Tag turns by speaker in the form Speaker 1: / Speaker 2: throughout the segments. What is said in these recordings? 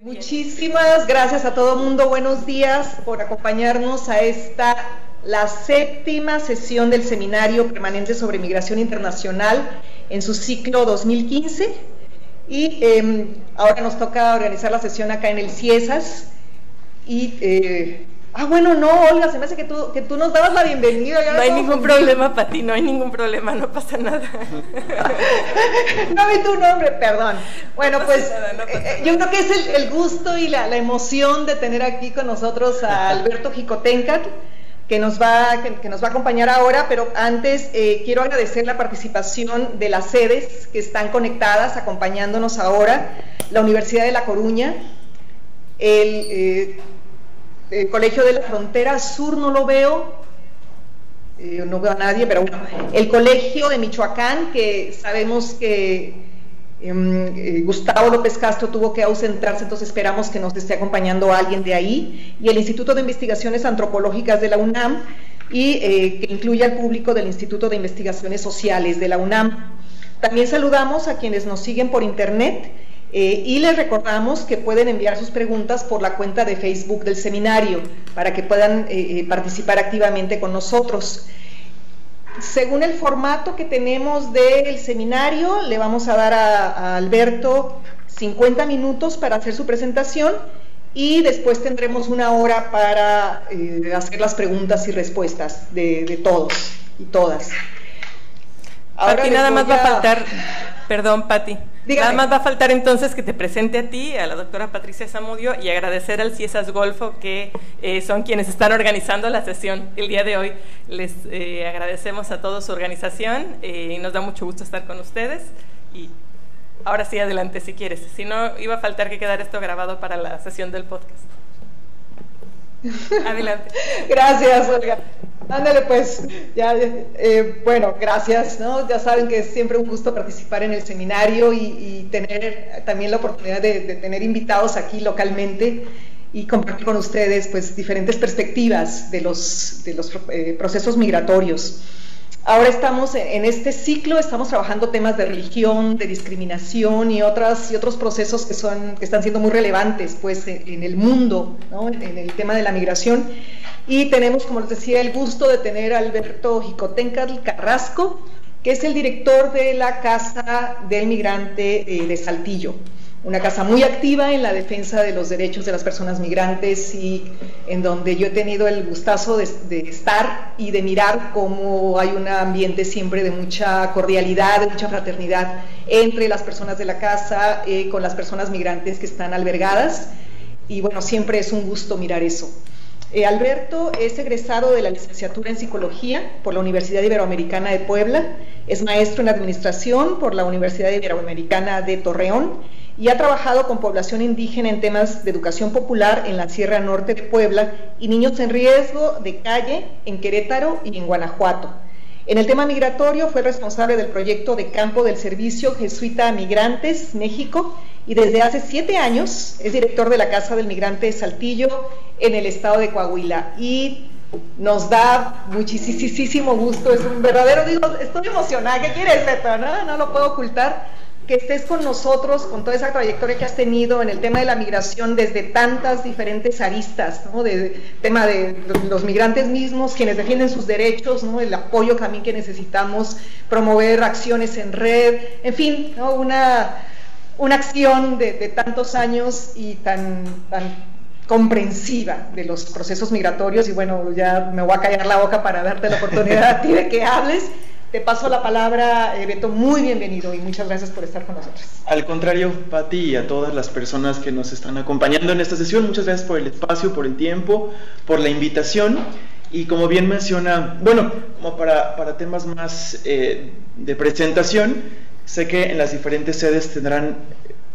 Speaker 1: Muchísimas gracias a todo el mundo, buenos días por acompañarnos a la séptima sesión del Seminario Permanente sobre Migración Internacional en su ciclo 2015 y ahora nos toca organizar la sesión acá en el CIESAS y bueno, no, Olga, se me hace que tú nos dabas la bienvenida.
Speaker 2: No hay ningún problema, Pati, no hay ningún problema, no pasa nada.
Speaker 1: No vi tu nombre, perdón. Bueno, pues yo creo que es el gusto y la emoción de tener aquí con nosotros a Alberto Jicotencatl, que nos va a acompañar ahora, pero antes quiero agradecer la participación de las sedes que están conectadas, acompañándonos ahora, la Universidad de La Coruña, el Colegio de la Frontera Sur, no lo veo, no veo a nadie, pero bueno, el Colegio de Michoacán, que sabemos que Gustavo López Castro tuvo que ausentarse, entonces esperamos que nos esté acompañando alguien de ahí, y el Instituto de Investigaciones Antropológicas de la UNAM, y que incluye al público del Instituto de Investigaciones Sociales de la UNAM. También saludamos a quienes nos siguen por internet, y les recordamos que pueden enviar sus preguntas por la cuenta de Facebook del seminario para que puedan participar activamente con nosotros. Según el formato que tenemos del seminario, le vamos a dar a Alberto 50 minutos para hacer su presentación y después tendremos una hora para hacer las preguntas y respuestas de todos y todas.
Speaker 2: Ahora Pati, nada más va a faltar, perdón Pati,
Speaker 1: dígame.
Speaker 2: Nada más va a faltar entonces que te presente a ti, a la doctora Patricia Zamudio, y agradecer al CIESAS Golfo, que son quienes están organizando la sesión el día de hoy. Les agradecemos a todos su organización y nos da mucho gusto estar con ustedes. Y ahora sí, adelante si quieres, si no iba a faltar que quedara esto grabado para la sesión del podcast. Adelante.
Speaker 1: Gracias, Olga. Ándale pues, bueno, gracias, ¿no? Ya saben que es siempre un gusto participar en el seminario y tener también la oportunidad de tener invitados aquí localmente y compartir con ustedes pues diferentes perspectivas de los procesos migratorios. Ahora estamos en este ciclo, estamos trabajando temas de religión, de discriminación y otros procesos que están siendo muy relevantes pues en el mundo, ¿no? En el tema de la migración. Y tenemos, como les decía, el gusto de tener a Alberto Jicotencatl Carrasco, que es el director de la Casa del Migrante de Saltillo. Una casa muy activa en la defensa de los derechos de las personas migrantes y en donde yo he tenido el gustazo de estar y de mirar cómo hay un ambiente siempre de mucha cordialidad, de mucha fraternidad entre las personas de la casa, con las personas migrantes que están albergadas, y bueno, siempre es un gusto mirar eso. Alberto es egresado de la licenciatura en Psicología por la Universidad Iberoamericana de Puebla, es maestro en Administración por la Universidad Iberoamericana de Torreón y ha trabajado con población indígena en temas de educación popular en la Sierra Norte de Puebla y niños en riesgo de calle en Querétaro y en Guanajuato. En el tema migratorio fue responsable del proyecto de campo del Servicio Jesuita a Migrantes, México, y desde hace 7 años es director de la Casa del Migrante de Saltillo en el estado de Coahuila. Y nos da muchísimo gusto, es un verdadero, estoy emocionada, ¿qué quieres, Beto? No lo puedo ocultar, que estés con nosotros, con toda esa trayectoria que has tenido en el tema de la migración desde tantas diferentes aristas, ¿no? De tema de los migrantes mismos, quienes defienden sus derechos, ¿no? El apoyo también que necesitamos, promover acciones en red, en fin, ¿no? Una acción de tantos años y tan comprensiva de los procesos migratorios. Y bueno, ya me voy a callar la boca para darte la oportunidad a ti de que hables. Te paso la palabra, Beto, muy bienvenido y muchas gracias por estar con nosotros.
Speaker 3: Al contrario, Pati, y a todas las personas que nos están acompañando en esta sesión, muchas gracias por el espacio, por el tiempo, por la invitación. Y como bien menciona, bueno, como para temas más de presentación, sé que en las diferentes sedes tendrán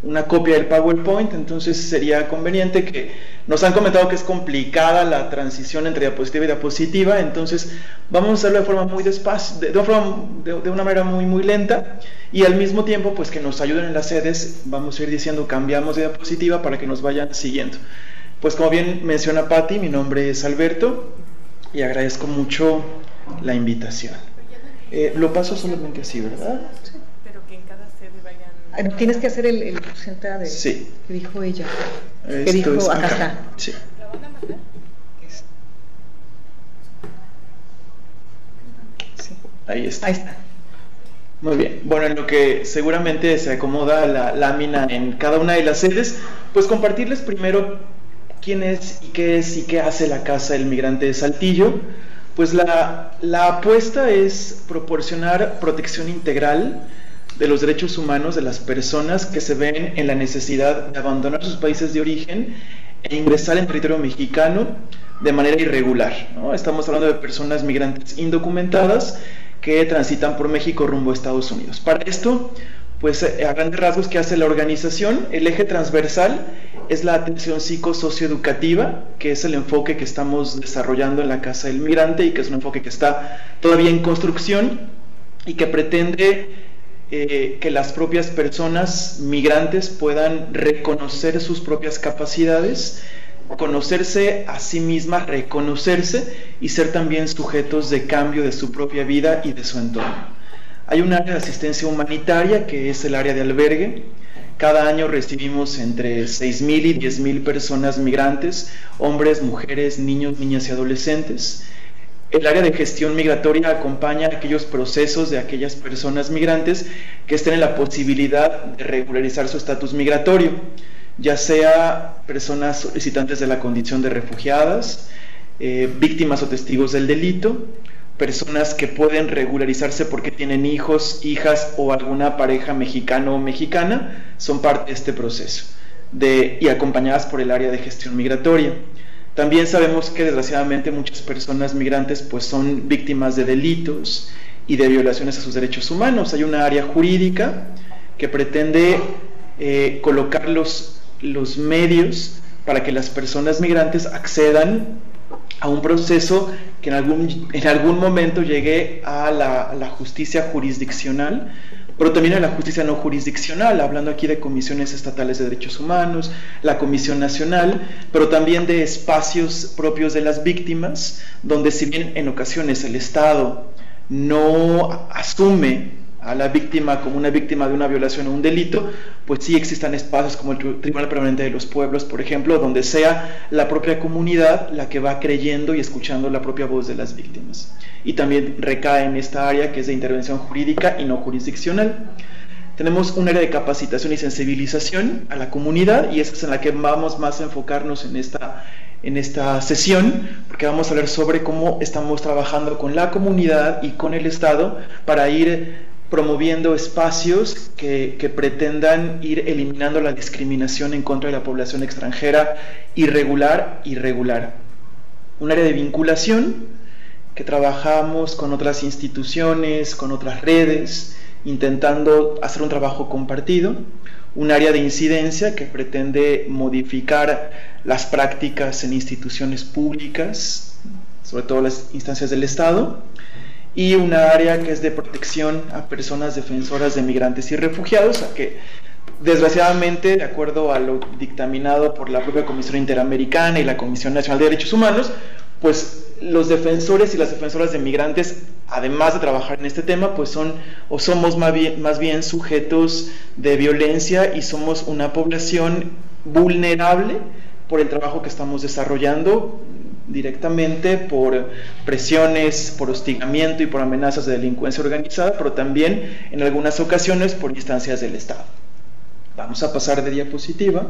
Speaker 3: una copia del PowerPoint, entonces sería conveniente que nos han comentado que es complicada la transición entre diapositiva y diapositiva, entonces vamos a hacerlo de forma muy despacio, de una manera muy lenta, y al mismo tiempo pues que nos ayuden en las sedes, vamos a ir diciendo cambiamos de diapositiva para que nos vayan siguiendo. Pues como bien menciona Pati, mi nombre es Alberto y agradezco mucho la invitación. Lo paso solamente así, ¿verdad?
Speaker 2: Pero que en cada sede vayan...
Speaker 1: Tienes que hacer el porcentaje de
Speaker 3: sí.
Speaker 1: Que dijo ella.
Speaker 3: Esto
Speaker 1: que dijo,
Speaker 3: es
Speaker 1: acá está.
Speaker 3: Sí.
Speaker 2: ¿La van a mandar?
Speaker 1: Sí.
Speaker 3: Ahí está.
Speaker 1: Ahí está.
Speaker 3: Muy bien. Bueno, en lo que seguramente se acomoda la lámina en cada una de las sedes, pues compartirles primero quién es y qué hace la Casa del Migrante de Saltillo. Pues la apuesta es proporcionar protección integral de los derechos humanos de las personas que se ven en la necesidad de abandonar sus países de origen e ingresar en territorio mexicano de manera irregular, ¿no? Estamos hablando de personas migrantes indocumentadas que transitan por México rumbo a Estados Unidos. Para esto, pues a grandes rasgos, ¿qué hace la organización? El eje transversal es la atención psicosocioeducativa, que es el enfoque que estamos desarrollando en la Casa del Migrante y que es un enfoque que está todavía en construcción y que pretende que las propias personas migrantes puedan reconocer sus propias capacidades, conocerse a sí mismas, reconocerse y ser también sujetos de cambio de su propia vida y de su entorno. Hay un área de asistencia humanitaria que es el área de albergue. Cada año recibimos entre 6,000 y 10,000 personas migrantes, hombres, mujeres, niños, niñas y adolescentes. El área de gestión migratoria acompaña aquellos procesos de aquellas personas migrantes que estén en la posibilidad de regularizar su estatus migratorio, ya sea personas solicitantes de la condición de refugiadas, víctimas o testigos del delito, personas que pueden regularizarse porque tienen hijos, hijas o alguna pareja mexicano o mexicana, son parte de este proceso, y acompañadas por el área de gestión migratoria. También sabemos que desgraciadamente muchas personas migrantes pues son víctimas de delitos y de violaciones a sus derechos humanos. Hay una área jurídica que pretende colocar los medios para que las personas migrantes accedan a un proceso que en algún momento llegue a la justicia jurisdiccional, pero también a la justicia no jurisdiccional, hablando aquí de comisiones estatales de derechos humanos, la Comisión Nacional, pero también de espacios propios de las víctimas, donde si bien en ocasiones el Estado no asume a la víctima como una víctima de una violación o un delito, pues sí existan espacios como el Tribunal Permanente de los Pueblos, por ejemplo, donde sea la propia comunidad la que va creyendo y escuchando la propia voz de las víctimas. Y también recae en esta área que es de intervención jurídica y no jurisdiccional. Tenemos un área de capacitación y sensibilización a la comunidad, y esa es en la que vamos más a enfocarnos en esta sesión, porque vamos a hablar sobre cómo estamos trabajando con la comunidad y con el Estado para ir promoviendo espacios que pretendan ir eliminando la discriminación en contra de la población extranjera irregular. Un área de vinculación que trabajamos con otras instituciones, con otras redes, intentando hacer un trabajo compartido. Un área de incidencia que pretende modificar las prácticas en instituciones públicas, sobre todo las instancias del Estado. Y una área que es de protección a personas defensoras de migrantes y refugiados, a que desgraciadamente, de acuerdo a lo dictaminado por la propia Comisión Interamericana y la Comisión Nacional de Derechos Humanos, pues los defensores y las defensoras de migrantes, además de trabajar en este tema, pues somos más bien sujetos de violencia y somos una población vulnerable por el trabajo que estamos desarrollando directamente por presiones, por hostigamiento y por amenazas de delincuencia organizada, pero también en algunas ocasiones por instancias del Estado. Vamos a pasar de diapositiva.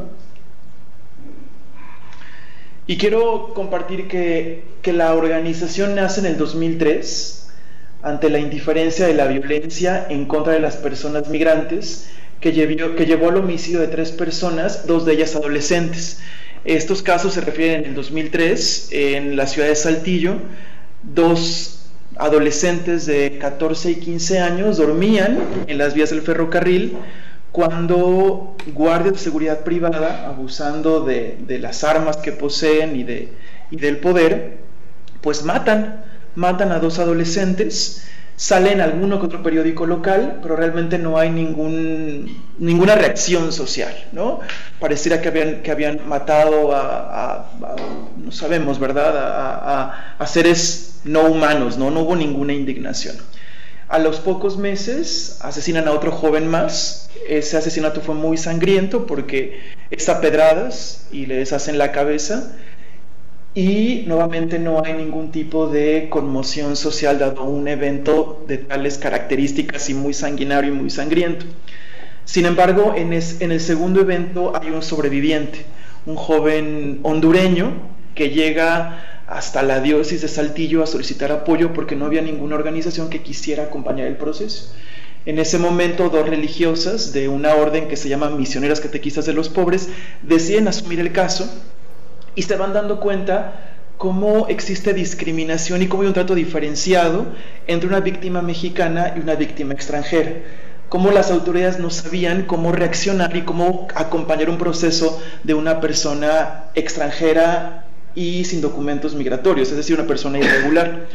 Speaker 3: Y quiero compartir que la organización nace en el 2003 ante la indiferencia de la violencia en contra de las personas migrantes que llevó al homicidio de 3 personas, 2 de ellas adolescentes. Estos casos se refieren en el 2003, en la ciudad de Saltillo, 2 adolescentes de 14 y 15 años dormían en las vías del ferrocarril cuando guardias de seguridad privada, abusando de las armas que poseen y del poder, pues matan a 2 adolescentes. Sale en alguno que otro periódico local, pero realmente no hay ninguna reacción social, ¿no? Pareciera que habían matado no sabemos, ¿verdad?, a seres no humanos, ¿no? No hubo ninguna indignación. A los pocos meses asesinan a otro joven más. Ese asesinato fue muy sangriento porque es a pedradas y le deshacen la cabeza, y nuevamente no hay ningún tipo de conmoción social dado un evento de tales características y muy sanguinario y muy sangriento. Sin embargo, en el segundo evento hay un sobreviviente, un joven hondureño que llega hasta la diócesis de Saltillo a solicitar apoyo porque no había ninguna organización que quisiera acompañar el proceso. En ese momento, dos religiosas de una orden que se llama Misioneras Catequistas de los Pobres deciden asumir el caso y se van dando cuenta cómo existe discriminación y cómo hay un trato diferenciado entre una víctima mexicana y una víctima extranjera. Cómo las autoridades no sabían cómo reaccionar y cómo acompañar un proceso de una persona extranjera y sin documentos migratorios, es decir, una persona irregular.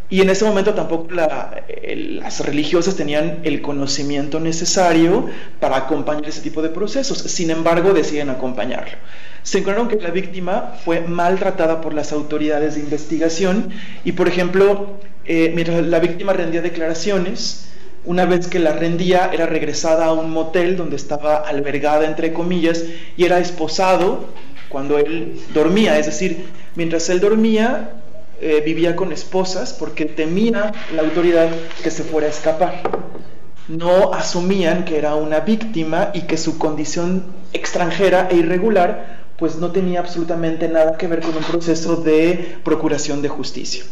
Speaker 3: Y en ese momento tampoco las religiosas tenían el conocimiento necesario para acompañar ese tipo de procesos. Sin embargo, deciden acompañarlo. Se encontraron que la víctima fue maltratada por las autoridades de investigación y, por ejemplo, mientras la víctima rendía declaraciones, una vez que la rendía, era regresada a un motel donde estaba albergada, entre comillas, y era esposado cuando él dormía. Es decir, mientras él dormía, vivía con esposas porque temía la autoridad que se fuera a escapar. No asumían que era una víctima y que su condición extranjera e irregular pues no tenía absolutamente nada que ver con un proceso de procuración de justicia.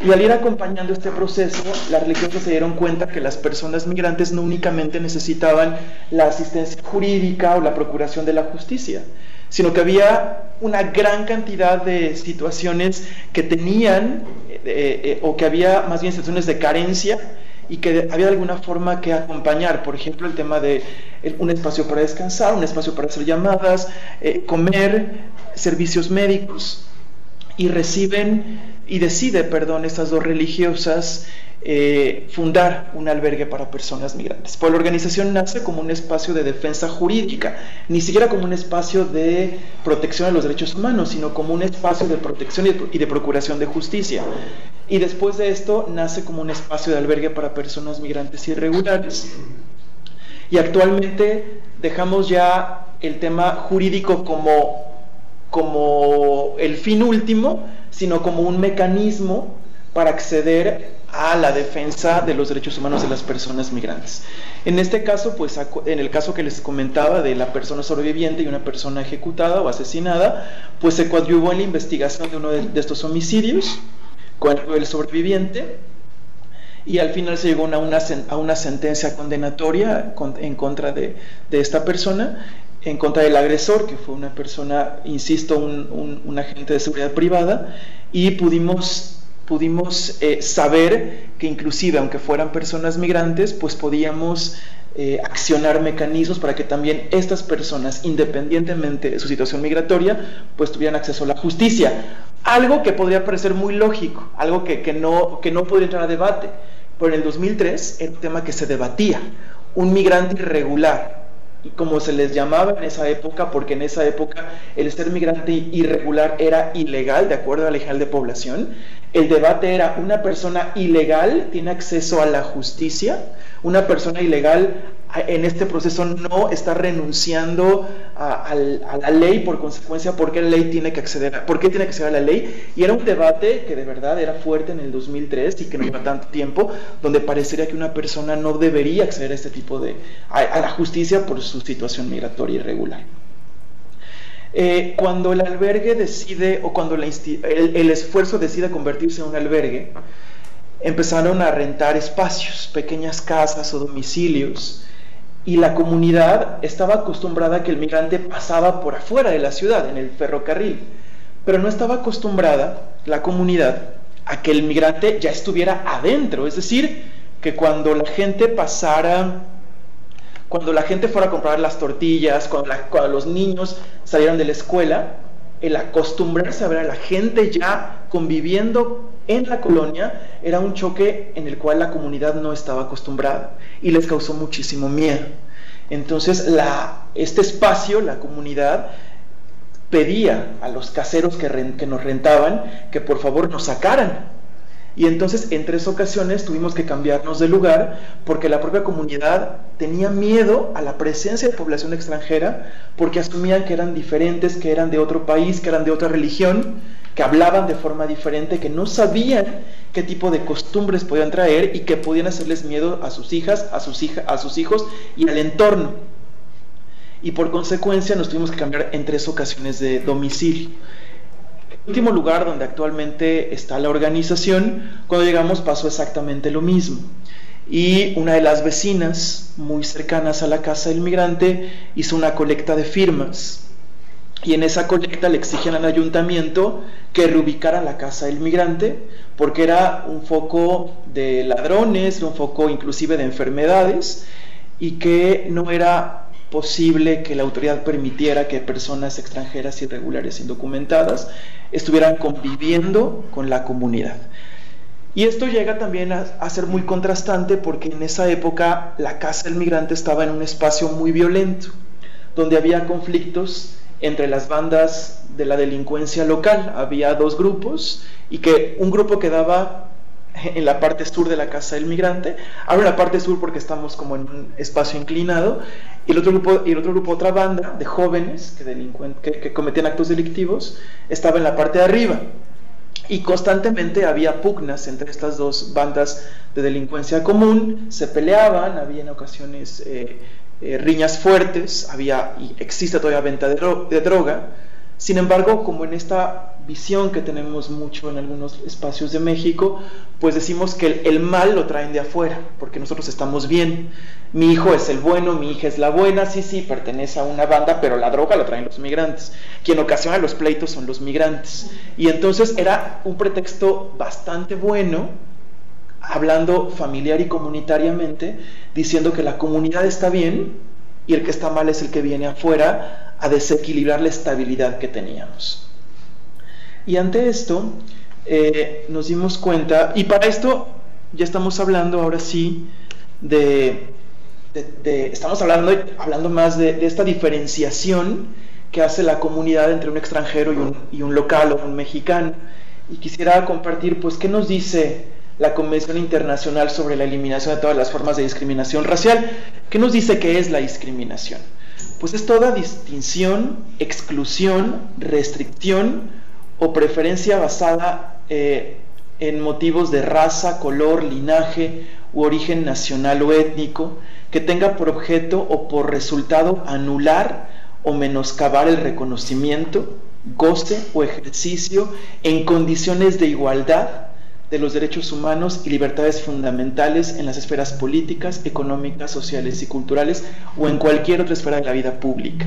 Speaker 3: Y al ir acompañando este proceso, las religiosas se dieron cuenta que las personas migrantes no únicamente necesitaban la asistencia jurídica o la procuración de la justicia, sino que había una gran cantidad de situaciones que tenían, o que había más bien situaciones de carencia, y que había de alguna forma que acompañar. Por ejemplo, el tema de un espacio para descansar, un espacio para hacer llamadas, comer, servicios médicos. Y decide estas dos religiosas fundar un albergue para personas migrantes. Pues la organización nace como un espacio de defensa jurídica, ni siquiera como un espacio de protección de los derechos humanos, sino como un espacio de protección y de procuración de justicia. Y después de esto nace como un espacio de albergue para personas migrantes irregulares. Y actualmente dejamos ya el tema jurídico como el fin último, sino como un mecanismo para acceder a la defensa de los derechos humanos de las personas migrantes. En este caso, pues en el caso que les comentaba de la persona sobreviviente y una persona ejecutada o asesinada, pues se coadyuvó en la investigación de uno de estos homicidios con el sobreviviente, y al final se llegó a una sentencia condenatoria en contra de esta persona, en contra del agresor, que fue una persona, insisto, un agente de seguridad privada, y pudimos saber que inclusive aunque fueran personas migrantes, pues podíamos accionar mecanismos para que también estas personas, independientemente de su situación migratoria, pues tuvieran acceso a la justicia. Algo que podría parecer muy lógico, algo que no podría entrar a debate, pero en el 2003 era un tema que se debatía. Un migrante irregular, y como se les llamaba en esa época, porque en esa época el ser migrante irregular era ilegal de acuerdo a la Ley General de Población. El debate era: ¿una persona ilegal tiene acceso a la justicia? ¿Una persona ilegal en este proceso no está renunciando a la ley por consecuencia? ¿Por qué la ley tiene que acceder a la ley? Y era un debate que de verdad era fuerte en el 2003 y que no lleva tanto tiempo, donde parecería que una persona no debería acceder a este tipo a la justicia por su situación migratoria irregular. Cuando el albergue decide, o cuando el esfuerzo decide convertirse en un albergue, empezaron a rentar espacios, pequeñas casas o domicilios, y la comunidad estaba acostumbrada a que el migrante pasaba por afuera de la ciudad, en el ferrocarril, pero no estaba acostumbrada la comunidad a que el migrante ya estuviera adentro, es decir, que cuando la gente fuera a comprar las tortillas, cuando los niños salieran de la escuela, el acostumbrarse a ver a la gente ya conviviendo en la colonia era un choque en el cual la comunidad no estaba acostumbrada y les causó muchísimo miedo. Entonces este espacio, la comunidad, pedía a los caseros que nos rentaban que por favor nos sacaran. Y entonces en 3 ocasiones tuvimos que cambiarnos de lugar porque la propia comunidad tenía miedo a la presencia de población extranjera, porque asumían que eran diferentes, que eran de otro país, que eran de otra religión, que hablaban de forma diferente, que no sabían qué tipo de costumbres podían traer y que podían hacerles miedo a sus hijas, a sus hijos y al entorno. Y por consecuencia nos tuvimos que cambiar en 3 ocasiones de domicilio. El último lugar donde actualmente está la organización, cuando llegamos pasó exactamente lo mismo. Y una de las vecinas muy cercanas a la Casa del Migrante hizo una colecta de firmas. Y en esa colecta le exigían al ayuntamiento que reubicara la Casa del Migrante, porque era un foco de ladrones, era un foco inclusive de enfermedades, y que no era posible que la autoridad permitiera que personas extranjeras irregulares indocumentadas estuvieran conviviendo con la comunidad. Y esto llega también a ser muy contrastante porque en esa época la Casa del Migrante estaba en un espacio muy violento, donde había conflictos entre las bandas de la delincuencia local. Había 2 grupos, y que un grupo quedaba en la parte sur de la Casa del Migrante. Ahora en la parte sur porque estamos como en un espacio inclinado, y el otro grupo, otra banda de jóvenes que cometían actos delictivos, estaba en la parte de arriba. Y constantemente había pugnas entre estas 2 bandas de delincuencia común, se peleaban, había en ocasiones riñas fuertes, y existe todavía venta de droga. Sin embargo, como en esta visión que tenemos mucho en algunos espacios de México, pues decimos que el mal lo traen de afuera, porque nosotros estamos bien. Mi hijo es el bueno, mi hija es la buena, sí, pertenece a una banda, pero la droga la traen los migrantes. Quien ocasiona los pleitos son los migrantes. Y entonces era un pretexto bastante bueno, hablando familiar y comunitariamente, diciendo que la comunidad está bien y el que está mal es el que viene afuera a desequilibrar la estabilidad que teníamos. Y ante esto nos dimos cuenta, y para esto ya estamos hablando ahora sí estamos hablando más de esta diferenciación que hace la comunidad entre un extranjero y un local o un mexicano. Y quisiera compartir pues qué nos dice la Convención Internacional sobre la Eliminación de todas las formas de discriminación racial. ¿Qué nos dice que es la discriminación? Pues es toda distinción, exclusión, restricción o preferencia basada en motivos de raza, color, linaje u origen nacional o étnico, que tenga por objeto o por resultado anular o menoscabar el reconocimiento, goce o ejercicio en condiciones de igualdad de los derechos humanos y libertades fundamentales en las esferas políticas, económicas, sociales y culturales o en cualquier otra esfera de la vida pública.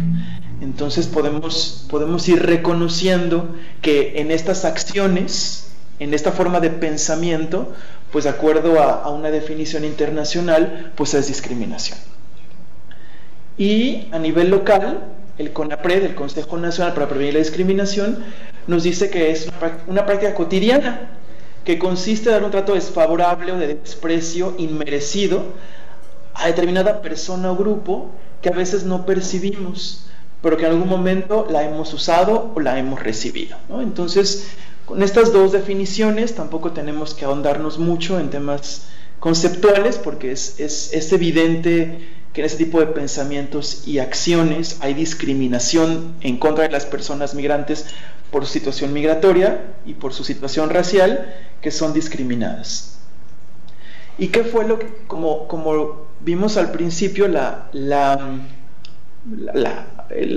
Speaker 3: Entonces podemos ir reconociendo que en estas acciones, en esta forma de pensamiento, pues de acuerdo a una definición internacional, pues es discriminación. Y a nivel local, el CONAPRED, el Consejo Nacional para Prevenir la Discriminación, nos dice que es una práctica cotidiana que consiste en dar un trato desfavorable o de desprecio inmerecido a determinada persona o grupo que a veces no percibimos, pero que en algún momento la hemos usado o la hemos recibido, ¿no? Entonces, con estas 2 definiciones tampoco tenemos que ahondarnos mucho en temas conceptuales, porque es evidente que en ese tipo de pensamientos y acciones hay discriminación en contra de las personas migrantes por su situación migratoria y por su situación racial, que son discriminadas. ¿Y qué fue lo que, como vimos al principio, la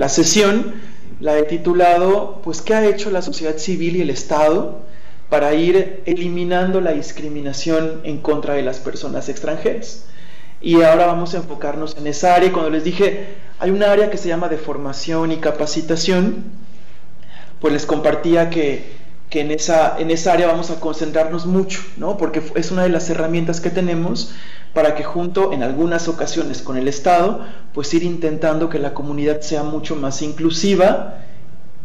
Speaker 3: sesión la he titulado, pues, ¿qué ha hecho la sociedad civil y el Estado para ir eliminando la discriminación en contra de las personas extranjeras? Y ahora vamos a enfocarnos en esa área. Cuando les dije, hay una área que se llama de formación y capacitación, pues les compartía que en esa área vamos a concentrarnos mucho, ¿no? Porque es una de las herramientas que tenemos para que junto, en algunas ocasiones con el Estado, pues ir intentando que la comunidad sea mucho más inclusiva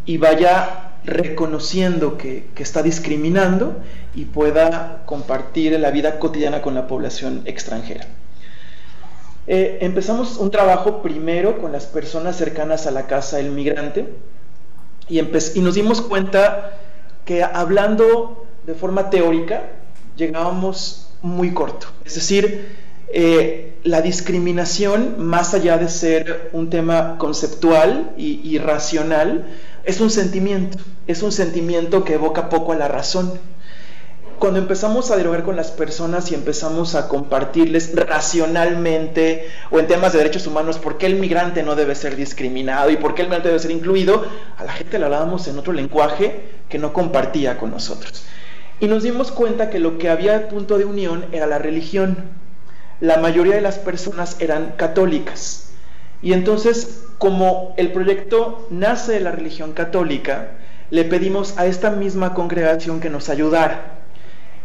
Speaker 3: y vaya reconociendo que está discriminando y pueda compartir la vida cotidiana con la población extranjera. Empezamos un trabajo primero con las personas cercanas a la Casa del Migrante y nos dimos cuenta que, hablando de forma teórica, llegábamos muy corto. Es decir, la discriminación, más allá de ser un tema conceptual y racional, es un sentimiento que evoca poco a la razón. Cuando empezamos a dialogar con las personas y empezamos a compartirles racionalmente o en temas de derechos humanos por qué el migrante no debe ser discriminado y por qué el migrante debe ser incluido, a la gente le hablábamos en otro lenguaje que no compartía con nosotros. Y nos dimos cuenta que lo que había punto de unión era la religión. La mayoría de las personas eran católicas. Y entonces, como el proyecto nace de la religión católica, le pedimos a esta misma congregación que nos ayudara.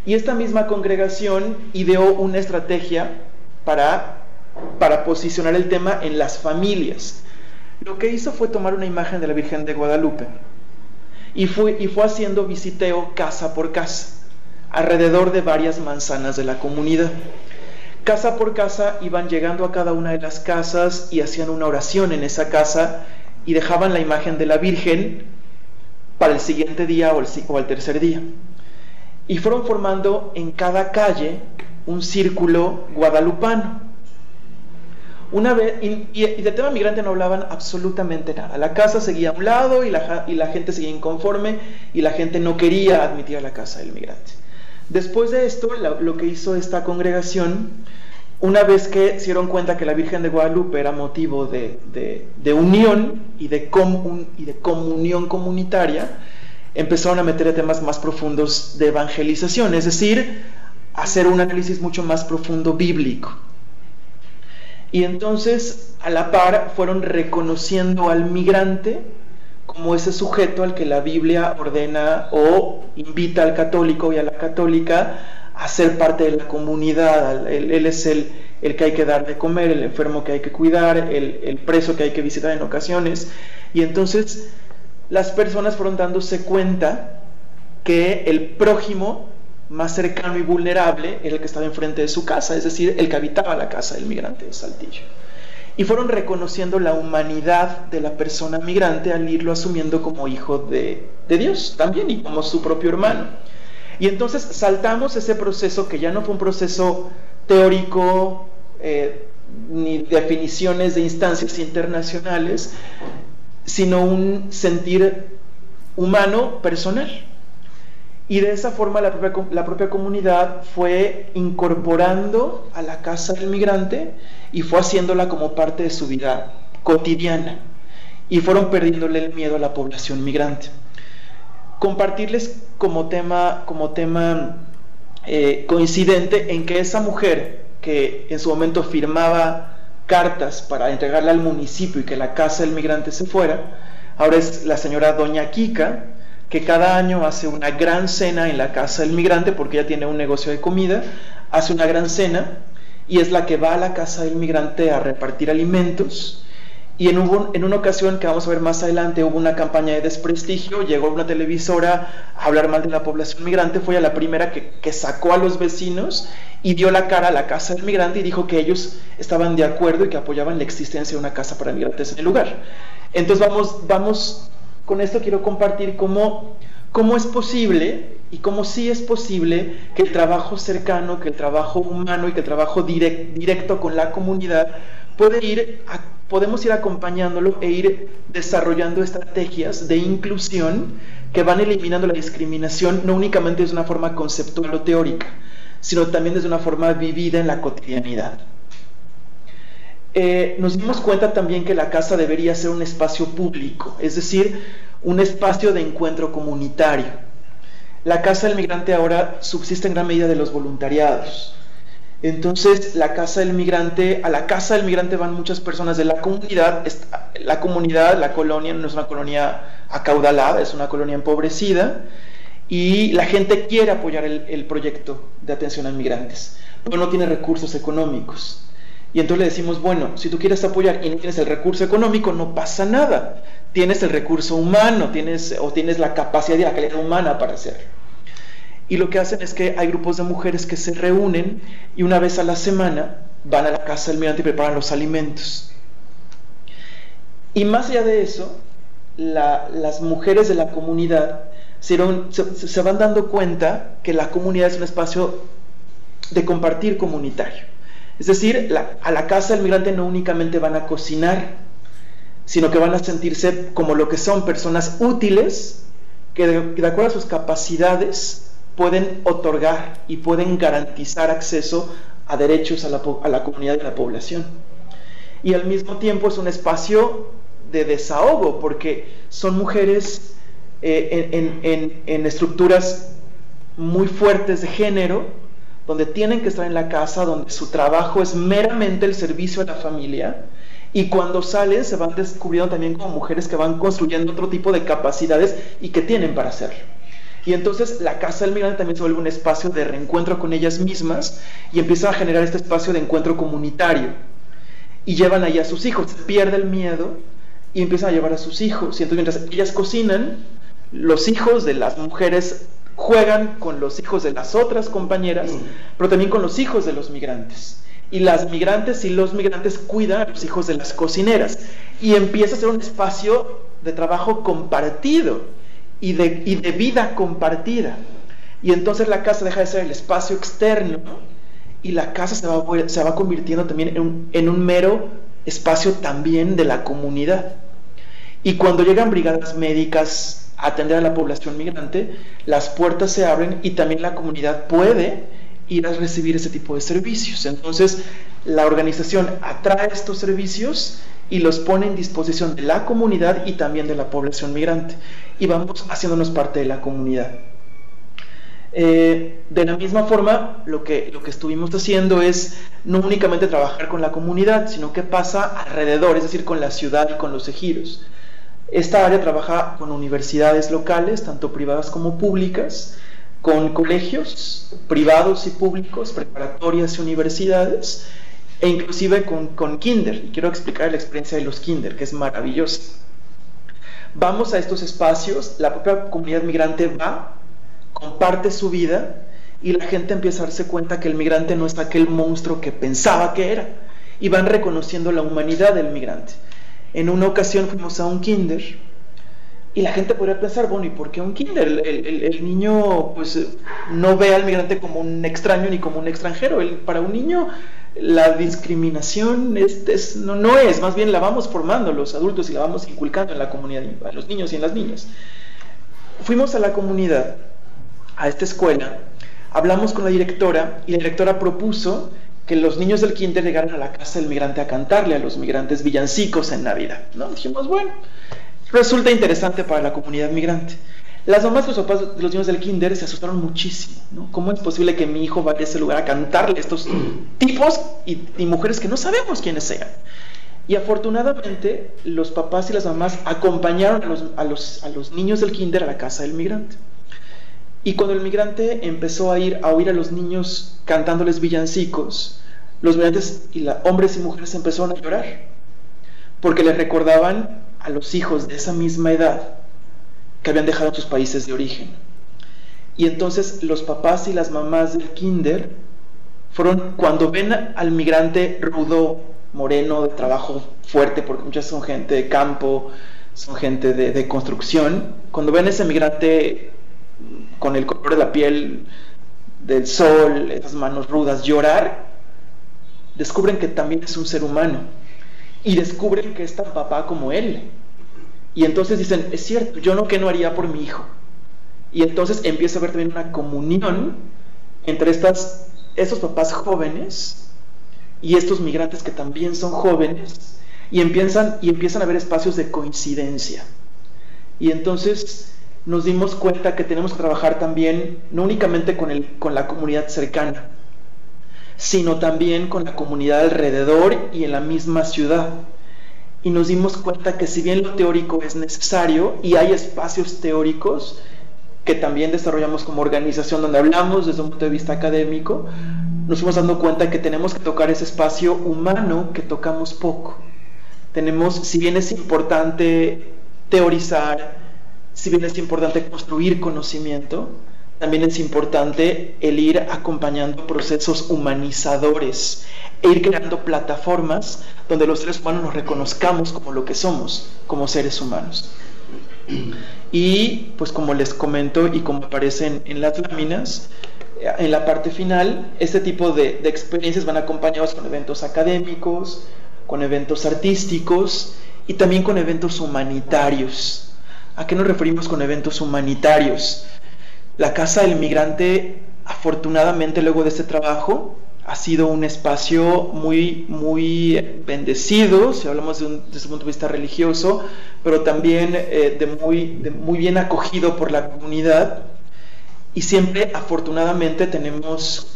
Speaker 3: Y esta misma congregación ideó una estrategia para posicionar el tema en las familias. Lo que hizo fue tomar una imagen de la Virgen de Guadalupe y fue haciendo visiteo casa por casa, alrededor de varias manzanas de la comunidad. Casa por casa iban llegando a cada una de las casas y hacían una oración en esa casa y dejaban la imagen de la Virgen para el siguiente día o al tercer día. Y fueron formando en cada calle un círculo guadalupano. Una vez, y del tema migrante no hablaban absolutamente nada. La casa seguía a un lado y la gente seguía inconforme y la gente no quería admitir a la casa del migrante. Después de esto, lo que hizo esta congregación, una vez que se dieron cuenta que la Virgen de Guadalupe era motivo de unión y de comunión comunitaria, empezaron a meter temas más profundos de evangelización, es decir, hacer un análisis mucho más profundo bíblico. Y entonces, a la par, fueron reconociendo al migrante como ese sujeto al que la Biblia ordena o invita al católico y a la católica a ser parte de la comunidad. Él es el que hay que dar de comer, el enfermo que hay que cuidar, el preso que hay que visitar en ocasiones. Y entonces las personas fueron dándose cuenta que el prójimo más cercano y vulnerable era el que estaba enfrente de su casa, es decir, el que habitaba la casa del migrante de Saltillo. Y fueron reconociendo la humanidad de la persona migrante al irlo asumiendo como hijo de Dios también y como su propio hermano. Y entonces saltamos ese proceso que ya no fue un proceso teórico ni definiciones de instancias internacionales, sino un sentir humano personal. Y de esa forma la propia comunidad fue incorporando a la casa del migrante y fue haciéndola como parte de su vida cotidiana. Y fueron perdiéndole el miedo a la población migrante. Compartirles como tema coincidente en que esa mujer que en su momento firmaba cartas para entregarle al municipio y que la casa del migrante se fuera, ahora es la señora Doña Kika, que cada año hace una gran cena en la casa del migrante porque ella tiene un negocio de comida, hace una gran cena y es la que va a la casa del migrante a repartir alimentos. Y en una ocasión que vamos a ver más adelante hubo una campaña de desprestigio, llegó una televisora a hablar mal de la población migrante, fue a la primera que sacó a los vecinos y dio la cara a la casa del migrante y dijo que ellos estaban de acuerdo y que apoyaban la existencia de una casa para migrantes en el lugar. Entonces vamos con esto quiero compartir cómo es posible y cómo sí es posible que el trabajo cercano, que el trabajo humano y que el trabajo directo con la comunidad podemos ir acompañándolo e ir desarrollando estrategias de inclusión que van eliminando la discriminación no únicamente desde una forma conceptual o teórica, sino también desde una forma vivida en la cotidianidad. Nos dimos cuenta también que la casa debería ser un espacio público, es decir, un espacio de encuentro comunitario. La casa del migrante ahora subsiste en gran medida de los voluntariados. Entonces, a la casa del migrante van muchas personas de la comunidad. La colonia no es una colonia acaudalada, es una colonia empobrecida, y la gente quiere apoyar el proyecto de atención a migrantes, pero no tiene recursos económicos. Y entonces le decimos, bueno, si tú quieres apoyar y no tienes el recurso económico, no pasa nada. Tienes el recurso humano, tienes la capacidad y la calidad humana para hacerlo. Y lo que hacen es que hay grupos de mujeres que se reúnen y una vez a la semana van a la casa del migrante y preparan los alimentos. Y más allá de eso, las mujeres de la comunidad se van dando cuenta que la comunidad es un espacio de compartir comunitario. Es decir, a la casa del migrante no únicamente van a cocinar, sino que van a sentirse como lo que son, personas útiles, que de acuerdo a sus capacidades pueden otorgar y pueden garantizar acceso a derechos a la comunidad y a la población. Y al mismo tiempo es un espacio de desahogo, porque son mujeres en estructuras muy fuertes de género, donde tienen que estar en la casa, donde su trabajo es meramente el servicio a la familia, y cuando salen se van descubriendo también como mujeres que van construyendo otro tipo de capacidades y que tienen para hacerlo. Y entonces la casa del migrante también se vuelve un espacio de reencuentro con ellas mismas, y empiezan a generar este espacio de encuentro comunitario, y llevan allá a sus hijos. Se pierde el miedo y empiezan a llevar a sus hijos, y entonces mientras ellas cocinan, los hijos de las mujeres juegan con los hijos de las otras compañeras, pero también con los hijos de los migrantes. Y las migrantes y los migrantes cuidan a los hijos de las cocineras. Y empieza a ser un espacio de trabajo compartido y de vida compartida. Y entonces la casa deja de ser el espacio externo, y la casa se va convirtiendo también en un mero espacio también de la comunidad. Y cuando llegan brigadas médicas a atender a la población migrante, las puertas se abren y también la comunidad puede ir a recibir ese tipo de servicios. Entonces la organización atrae estos servicios y los pone en disposición de la comunidad y también de la población migrante, y vamos haciéndonos parte de la comunidad. De la misma forma, lo que estuvimos haciendo es no únicamente trabajar con la comunidad, sino que pasa alrededor, es decir, con la ciudad y con los ejidos. Esta área trabaja con universidades locales, tanto privadas como públicas, con colegios privados y públicos, preparatorias y universidades, e inclusive con kinder. Y quiero explicar la experiencia de los kinder, que es maravillosa. Vamos a estos espacios, la propia comunidad migrante va, comparte su vida, y la gente empieza a darse cuenta que el migrante no es aquel monstruo que pensaba que era, y van reconociendo la humanidad del migrante. En una ocasión fuimos a un kinder, y la gente podría pensar, bueno, ¿y por qué un kinder? El niño pues no ve al migrante como un extraño ni como un extranjero. Para un niño la discriminación no es, más bien la vamos formando los adultos y la vamos inculcando en la comunidad, a los niños y en las niñas. Fuimos a la comunidad, a esta escuela, hablamos con la directora, y la directora propuso que los niños del kinder llegaran a la casa del migrante a cantarle a los migrantes villancicos en Navidad, ¿no? Dijimos, bueno, resulta interesante para la comunidad migrante. Las mamás y los papás de los niños del kinder se asustaron muchísimo, ¿no? ¿Cómo es posible que mi hijo vaya a ese lugar a cantarle a estos tipos y mujeres que no sabemos quiénes sean? Y afortunadamente los papás y las mamás acompañaron a los niños del kinder a la casa del migrante. Y cuando el migrante empezó a oír a los niños cantándoles villancicos, los migrantes hombres y mujeres empezaron a llorar, porque les recordaban a los hijos de esa misma edad que habían dejado sus países de origen. Y entonces los papás y las mamás del kinder cuando ven al migrante rudo, moreno, de trabajo fuerte, porque muchas son gente de campo, son gente de construcción, cuando ven a ese migrante con el color de la piel, del sol, esas manos rudas, llorar, descubren que también es un ser humano, y descubren que es tan papá como él. Y entonces dicen, es cierto, yo no haría por mi hijo. Y entonces empieza a haber también una comunión entre esos papás jóvenes y estos migrantes que también son jóvenes, y empiezan a haber espacios de coincidencia. Y entonces nos dimos cuenta que tenemos que trabajar también, no únicamente con la comunidad cercana, sino también con la comunidad alrededor y en la misma ciudad. Y nos dimos cuenta que si bien lo teórico es necesario, y hay espacios teóricos que también desarrollamos como organización, donde hablamos desde un punto de vista académico, nos fuimos dando cuenta que tenemos que tocar ese espacio humano que tocamos poco. Si bien es importante teorizar, si bien es importante construir conocimiento, también es importante el ir acompañando procesos humanizadores e ir creando plataformas donde los seres humanos nos reconozcamos como lo que somos, como seres humanos. Y pues como les comento y como aparece en las láminas, en la parte final, este tipo de experiencias van acompañados con eventos académicos, con eventos artísticos y también con eventos humanitarios. ¿A qué nos referimos con eventos humanitarios? La Casa del Migrante, afortunadamente, luego de este trabajo, ha sido un espacio muy bendecido, si hablamos desde un punto de vista religioso, pero también muy bien acogido por la comunidad, y siempre, afortunadamente, tenemos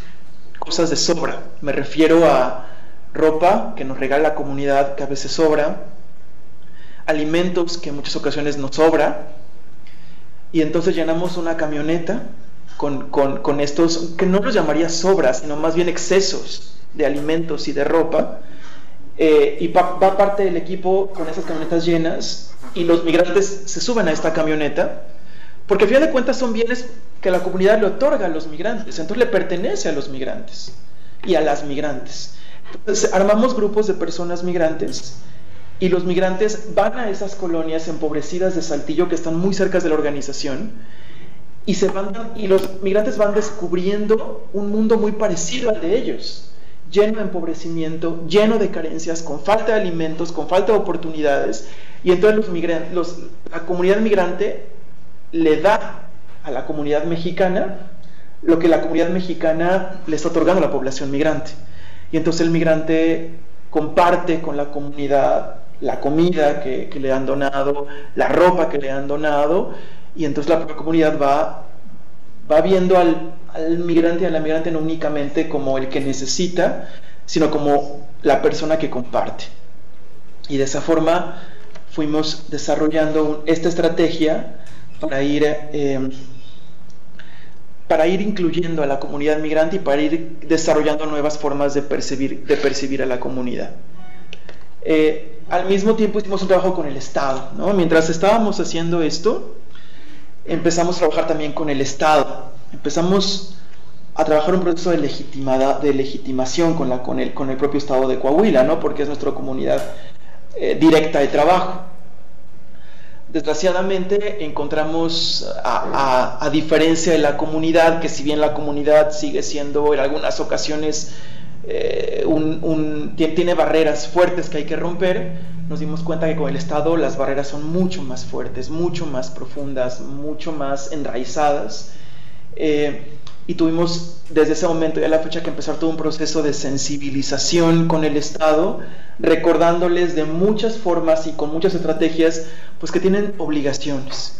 Speaker 3: cosas de sobra. Me refiero a ropa que nos regala la comunidad, que a veces sobra, alimentos que en muchas ocasiones nos sobra, y entonces llenamos una camioneta con estos, que no los llamaría sobras, sino más bien excesos de alimentos y de ropa, y va parte del equipo con esas camionetas llenas, y los migrantes se suben a esta camioneta, porque al final de cuentas son bienes que la comunidad le otorga a los migrantes, entonces le pertenece a los migrantes y a las migrantes. Entonces armamos grupos de personas migrantes, y los migrantes van a esas colonias empobrecidas de Saltillo que están muy cerca de la organización, y los migrantes van descubriendo un mundo muy parecido al de ellos, lleno de empobrecimiento, lleno de carencias, con falta de alimentos, con falta de oportunidades, y entonces la comunidad migrante le da a la comunidad mexicana lo que la comunidad mexicana le está otorgando a la población migrante, y entonces el migrante comparte con la comunidad la comida que le han donado, la ropa que le han donado, y entonces la propia comunidad va viendo al migrante y a la migrante no únicamente como el que necesita, sino como la persona que comparte. Y de esa forma fuimos desarrollando esta estrategia para ir incluyendo a la comunidad migrante y para ir desarrollando nuevas formas de percibir a la comunidad. Al mismo tiempo hicimos un trabajo con el Estado, ¿no? Mientras estábamos haciendo esto, empezamos a trabajar también con el Estado. Empezamos a trabajar un proceso de legitimación con el propio Estado de Coahuila, ¿no? Porque es nuestra comunidad directa de trabajo. Desgraciadamente encontramos, a diferencia de la comunidad, que si bien la comunidad sigue siendo en algunas ocasiones tiene barreras fuertes que hay que romper, nos dimos cuenta que con el Estado las barreras son mucho más fuertes, mucho más profundas, mucho más enraizadas, y tuvimos desde ese momento y a la fecha que empezar todo un proceso de sensibilización con el Estado, recordándoles de muchas formas y con muchas estrategias, pues que tienen obligaciones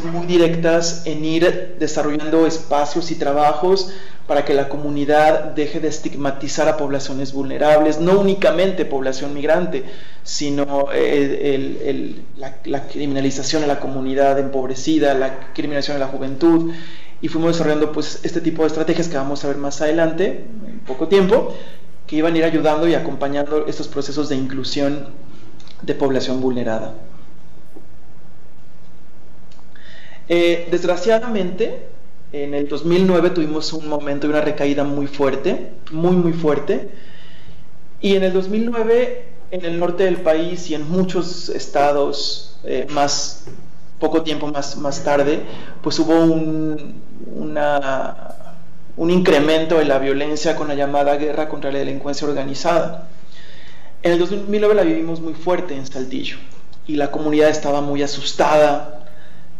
Speaker 3: muy directas en ir desarrollando espacios y trabajos para que la comunidad deje de estigmatizar a poblaciones vulnerables, no únicamente población migrante, sino la criminalización a la comunidad empobrecida, la criminalización a la juventud, y fuimos desarrollando pues este tipo de estrategias que vamos a ver más adelante, en poco tiempo, que iban a ir ayudando y acompañando estos procesos de inclusión de población vulnerada. Desgraciadamente, en el 2009 tuvimos un momento de una recaída muy fuerte, muy fuerte, y en el 2009 en el norte del país y en muchos estados poco tiempo más tarde, pues hubo un incremento de la violencia con la llamada guerra contra la delincuencia organizada. En el 2009 la vivimos muy fuerte en Saltillo, y la comunidad estaba muy asustada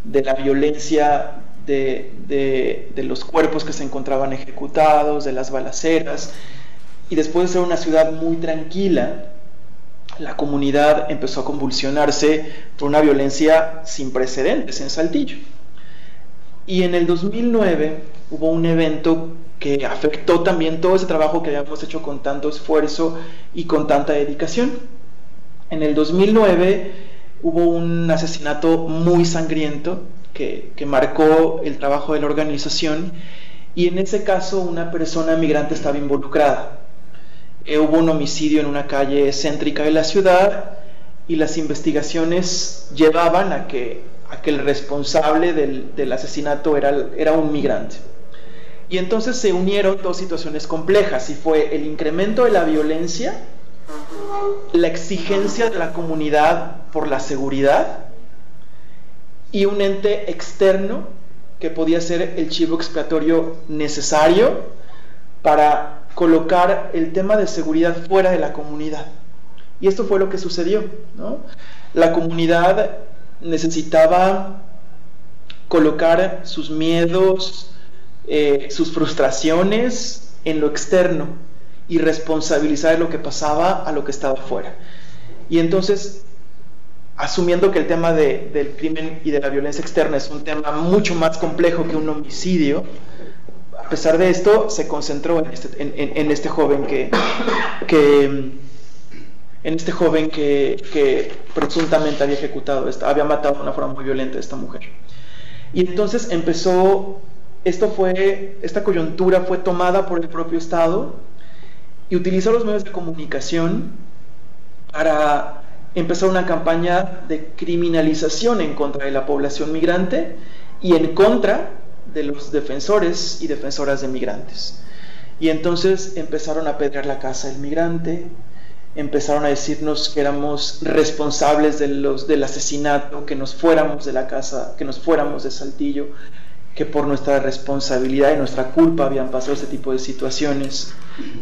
Speaker 3: de la violencia, de los cuerpos que se encontraban ejecutados, de las balaceras, y después de ser una ciudad muy tranquila, la comunidad empezó a convulsionarse por una violencia sin precedentes en Saltillo. Y en el 2009 hubo un evento que afectó también todo ese trabajo que habíamos hecho con tanto esfuerzo y con tanta dedicación. En el 2009 hubo un asesinato muy sangriento que marcó el trabajo de la organización, y en ese caso una persona migrante estaba involucrada. Hubo un homicidio en una calle céntrica de la ciudad, y las investigaciones llevaban a que el responsable del asesinato era un migrante. Y entonces se unieron dos situaciones complejas, y fue el incremento de la violencia, la exigencia de la comunidad por la seguridad, y un ente externo que podía ser el chivo expiatorio necesario para colocar el tema de seguridad fuera de la comunidad. Y esto fue lo que sucedió, ¿no? La comunidad necesitaba colocar sus miedos, sus frustraciones en lo externo y responsabilizar de lo que pasaba a lo que estaba afuera. Y entonces, asumiendo que el tema del crimen y de la violencia externa es un tema mucho más complejo que un homicidio, a pesar de esto, se concentró en este joven que presuntamente había ejecutado, había matado de una forma muy violenta a esta mujer. Y entonces esta coyuntura fue tomada por el propio Estado y utilizó los medios de comunicación para empezar una campaña de criminalización en contra de la población migrante y en contra de los defensores y defensoras de migrantes. Y entonces empezaron a apedrear la casa del migrante, empezaron a decirnos que éramos responsables del asesinato, que nos fuéramos de la casa, que nos fuéramos de Saltillo, que por nuestra responsabilidad y nuestra culpa habían pasado este tipo de situaciones.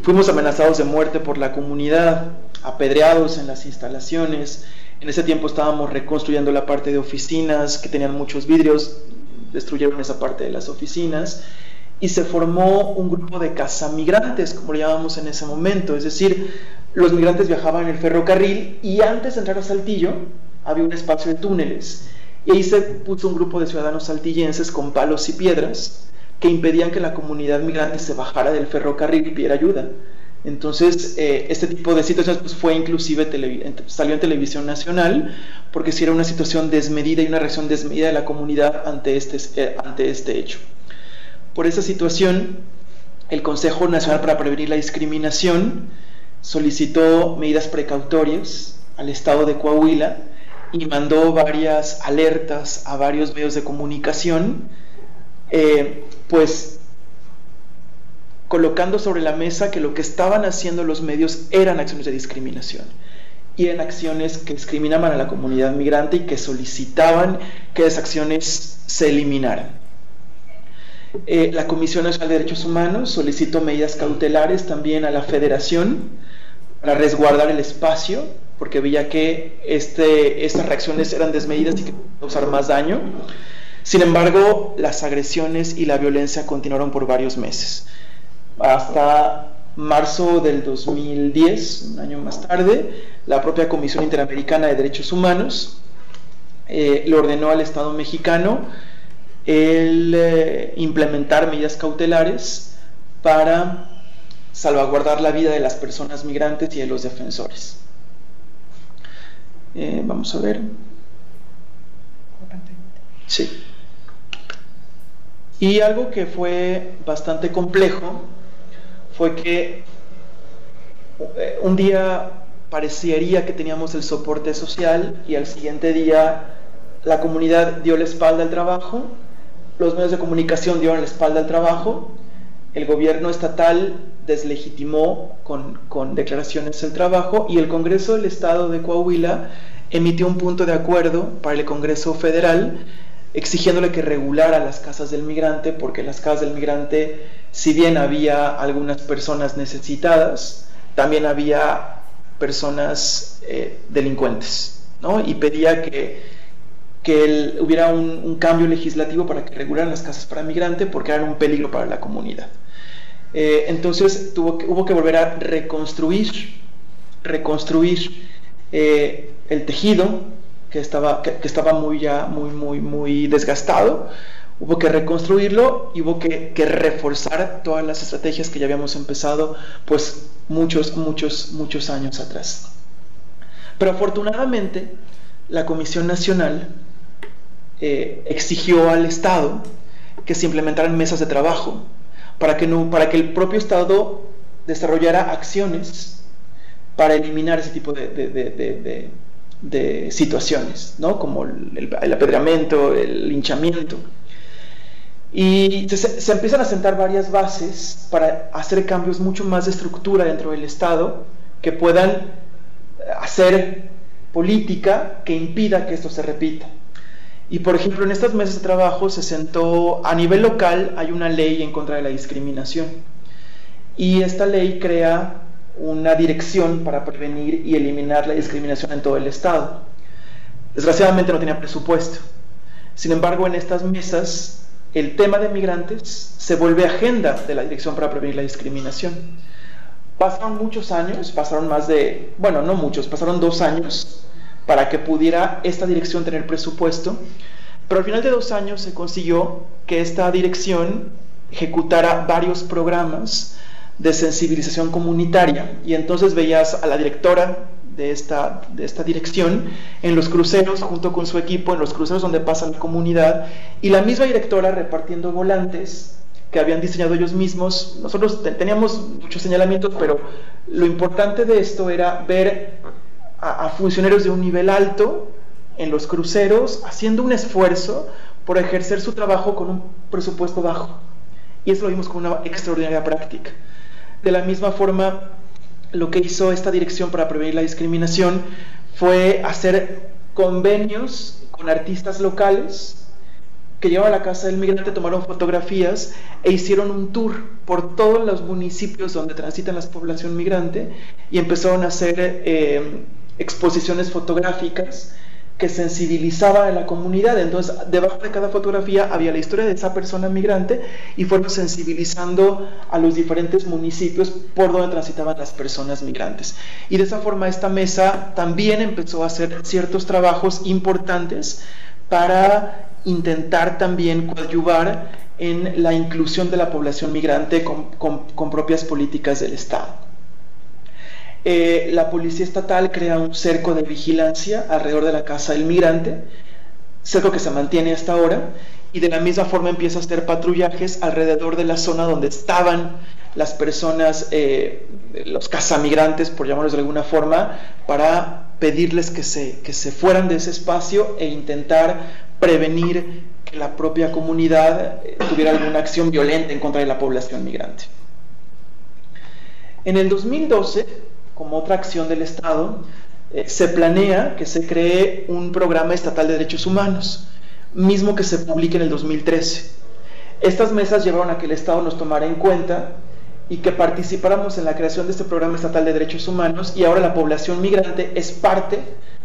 Speaker 3: Fuimos amenazados de muerte por la comunidad, apedreados en las instalaciones. En ese tiempo estábamos reconstruyendo la parte de oficinas que tenían muchos vidrios, destruyeron esa parte de las oficinas y se formó un grupo de cazamigrantes, como lo llamábamos en ese momento. Es decir, los migrantes viajaban en el ferrocarril y antes de entrar a Saltillo había un espacio de túneles y ahí se puso un grupo de ciudadanos saltillenses con palos y piedras que impedían que la comunidad migrante se bajara del ferrocarril y pidiera ayuda. Entonces, este tipo de situaciones pues, fue inclusive, salió en televisión nacional, porque sí era una situación desmedida y una reacción desmedida de la comunidad ante este hecho. Por esa situación, el Consejo Nacional para Prevenir la Discriminación solicitó medidas precautorias al Estado de Coahuila y mandó varias alertas a varios medios de comunicación, pues colocando sobre la mesa que lo que estaban haciendo los medios eran acciones de discriminación y eran acciones que discriminaban a la comunidad migrante y que solicitaban que esas acciones se eliminaran. La Comisión Nacional de Derechos Humanos solicitó medidas cautelares también a la Federación para resguardar el espacio, porque veía que estas reacciones eran desmedidas y que podían causar más daño. Sin embargo, las agresiones y la violencia continuaron por varios meses. Hasta marzo del 2010, un año más tarde, la propia Comisión Interamericana de Derechos Humanos le ordenó al Estado mexicano implementar medidas cautelares para salvaguardar la vida de las personas migrantes y de los defensores. Vamos a ver. Sí. Y algo que fue bastante complejo fue que un día parecería que teníamos el soporte social y al siguiente día la comunidad dio la espalda al trabajo, los medios de comunicación dieron la espalda al trabajo, el gobierno estatal deslegitimó con declaraciones el trabajo y el Congreso del Estado de Coahuila emitió un punto de acuerdo para el Congreso Federal exigiéndole que regulara las casas del migrante, porque las casas del migrante, si bien había algunas personas necesitadas, también había personas delincuentes, ¿no? Y pedía que hubiera un cambio legislativo para que regularan las casas para migrante, porque eran un peligro para la comunidad. Entonces hubo que volver a reconstruir el tejido que estaba muy desgastado. Hubo que reconstruirlo y hubo que reforzar todas las estrategias que ya habíamos empezado pues muchos años atrás. Pero afortunadamente la Comisión Nacional exigió al Estado que se implementaran mesas de trabajo para que el propio Estado desarrollara acciones para eliminar ese tipo de situaciones, ¿no? Como el apedreamiento, el linchamiento. Y se empiezan a sentar varias bases para hacer cambios mucho más de estructura dentro del Estado que puedan hacer política que impida que esto se repita. Y por ejemplo, en estas mesas de trabajo se sentó, a nivel local hay una ley en contra de la discriminación. Y esta ley crea una dirección para prevenir y eliminar la discriminación en todo el estado. Desgraciadamente no tenía presupuesto. Sin embargo, en estas mesas, el tema de migrantes se vuelve agenda de la Dirección para Prevenir la Discriminación. Pasaron muchos años, pasaron más de, bueno, no muchos, pasaron 2 años para que pudiera esta dirección tener presupuesto, pero al final de 2 años se consiguió que esta dirección ejecutara varios programas de sensibilización comunitaria, y entonces veías a la directora de esta dirección en los cruceros junto con su equipo, en los cruceros donde pasa la comunidad, y la misma directora repartiendo volantes que habían diseñado ellos mismos. Nosotros teníamos muchos señalamientos, pero lo importante de esto era ver a funcionarios de un nivel alto en los cruceros haciendo un esfuerzo por ejercer su trabajo con un presupuesto bajo, y eso lo vimos como una extraordinaria práctica. De la misma forma, lo que hizo esta Dirección para Prevenir la Discriminación fue hacer convenios con artistas locales que llevaron a la Casa del Migrante, tomaron fotografías e hicieron un tour por todos los municipios donde transitan la población migrante, y empezaron a hacer exposiciones fotográficas que sensibilizaban a la comunidad. Entonces, debajo de cada fotografía había la historia de esa persona migrante, y fueron sensibilizando a los diferentes municipios por donde transitaban las personas migrantes. Y de esa forma esta mesa también empezó a hacer ciertos trabajos importantes para intentar también coadyuvar en la inclusión de la población migrante con propias políticas del Estado. La Policía Estatal crea un cerco de vigilancia alrededor de la Casa del Migrante, cerco que se mantiene hasta ahora, y de la misma forma empieza a hacer patrullajes alrededor de la zona donde estaban las personas, los cazamigrantes, por llamarlos de alguna forma, para pedirles que se fueran de ese espacio e intentar prevenir que la propia comunidad tuviera alguna acción violenta en contra de la población migrante. En el 2012, como otra acción del Estado, se planea que se cree un programa estatal de derechos humanos, mismo que se publique en el 2013. Estas mesas llevaron a que el Estado nos tomara en cuenta y que participáramos en la creación de este programa estatal de derechos humanos, y ahora la población migrante es parte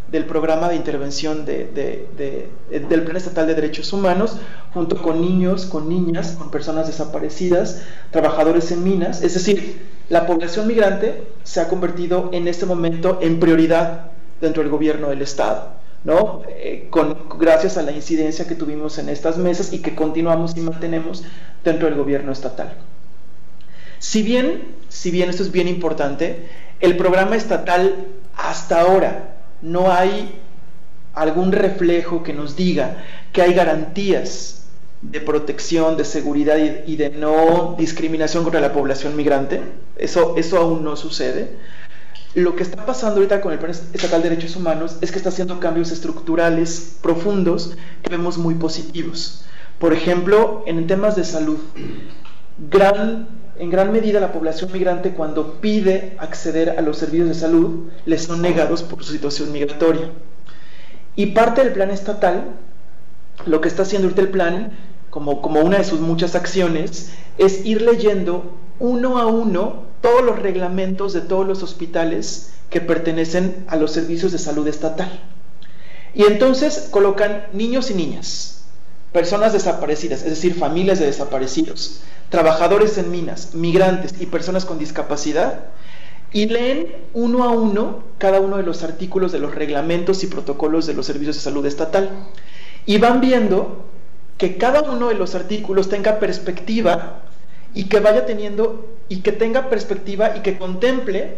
Speaker 3: del programa de intervención del Plan Estatal de Derechos Humanos, junto con niños, con niñas, con personas desaparecidas, trabajadores en minas. Es decir, la población migrante se ha convertido en este momento en prioridad dentro del gobierno del Estado, ¿no? Gracias a la incidencia que tuvimos en estas mesas y que continuamos y mantenemos dentro del gobierno estatal. Si bien esto es bien importante, el programa estatal hasta ahora no hay algún reflejo que nos diga que hay garantías de protección, de seguridad y de no discriminación contra la población migrante. Eso aún no sucede. Lo que está pasando ahorita con el Plan Estatal de Derechos Humanos es que está haciendo cambios estructurales profundos que vemos muy positivos. Por ejemplo, en temas de salud, en gran medida la población migrante, cuando pide acceder a los servicios de salud, les son negados por su situación migratoria. Y parte del plan estatal, lo que está haciendo ahorita el plan, como una de sus muchas acciones, es ir leyendo uno a uno todos los reglamentos de todos los hospitales que pertenecen a los servicios de salud estatal. Y entonces colocan niños y niñas, personas desaparecidas, es decir, familias de desaparecidos, trabajadores en minas, migrantes y personas con discapacidad, y leen uno a uno cada uno de los artículos de los reglamentos y protocolos de los servicios de salud estatal, y van viendo que cada uno de los artículos tenga perspectiva y que vaya teniendo, y que tenga perspectiva y que contemple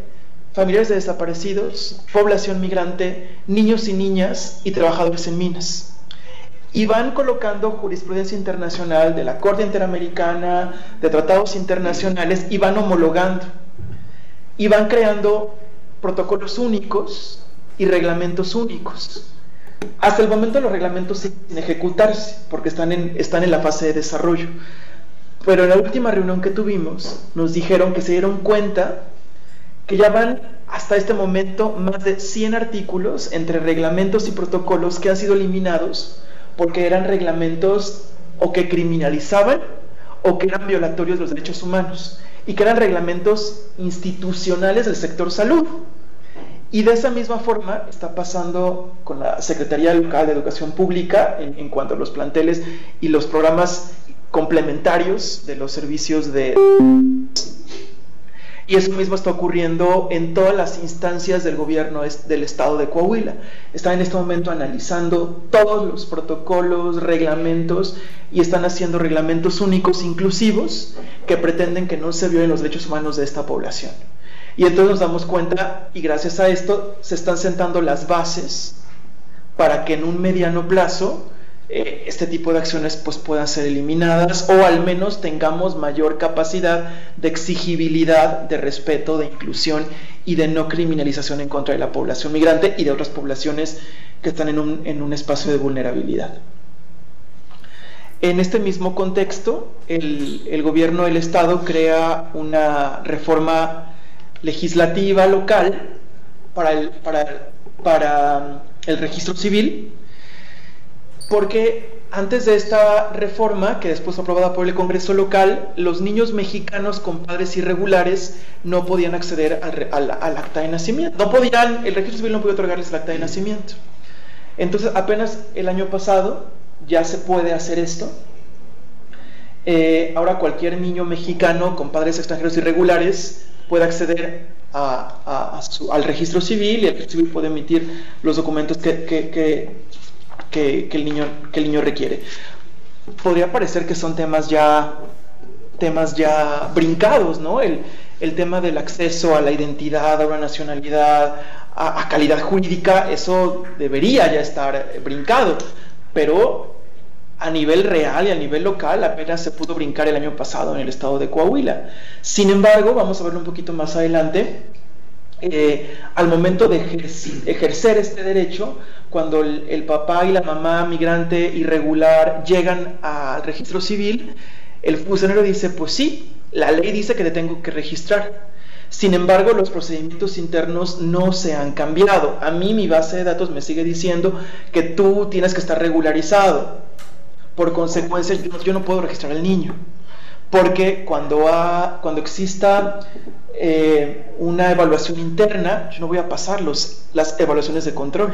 Speaker 3: familiares de desaparecidos, población migrante, niños y niñas y trabajadores en minas. Y van colocando jurisprudencia internacional de la Corte Interamericana, de tratados internacionales, y van homologando. Y van creando protocolos únicos y reglamentos únicos. Hasta el momento los reglamentos sin ejecutarse, porque están en la fase de desarrollo. Pero en la última reunión que tuvimos, nos dijeron que se dieron cuenta que ya van hasta este momento más de 100 artículos entre reglamentos y protocolos que han sido eliminados porque eran reglamentos o que criminalizaban o que eran violatorios de los derechos humanos, y que eran reglamentos institucionales del sector salud. Y de esa misma forma está pasando con la Secretaría Local de Educación Pública en cuanto a los planteles y los programas complementarios de los servicios de... Y eso mismo está ocurriendo en todas las instancias del gobierno del estado de Coahuila. Están en este momento analizando todos los protocolos, reglamentos, y están haciendo reglamentos únicos, inclusivos, que pretenden que no se violen los derechos humanos de esta población. Y entonces nos damos cuenta, y gracias a esto se están sentando las bases para que en un mediano plazo este tipo de acciones pues puedan ser eliminadas, o al menos tengamos mayor capacidad de exigibilidad, de respeto, de inclusión y de no criminalización en contra de la población migrante y de otras poblaciones que están en un espacio de vulnerabilidad. En este mismo contexto, el gobierno del estado crea una reforma legislativa local para el registro civil, porque antes de esta reforma, que después fue aprobada por el Congreso local, los niños mexicanos con padres irregulares no podían acceder al acta de nacimiento. El registro civil no podía otorgarles el acta de nacimiento. Entonces, apenas el año pasado ya se puede hacer esto. Ahora cualquier niño mexicano con padres extranjeros irregulares puede acceder al registro civil, y el registro civil puede emitir los documentos que el niño requiere. Podría parecer que son temas ya brincados, ¿no? El tema del acceso a la identidad, a una nacionalidad, a calidad jurídica, eso debería ya estar brincado, pero a nivel real y a nivel local apenas se pudo brincar el año pasado en el estado de Coahuila. Sin embargo, vamos a verlo un poquito más adelante, al momento de ejercer este derecho, cuando el papá y la mamá migrante irregular llegan al registro civil, el funcionario dice, pues sí, la ley dice que te tengo que registrar. Sin embargo, los procedimientos internos no se han cambiado. A mí mi base de datos me sigue diciendo que tú tienes que estar regularizado. Por consecuencia, yo no puedo registrar al niño, porque cuando exista una evaluación interna, yo no voy a pasar las evaluaciones de control,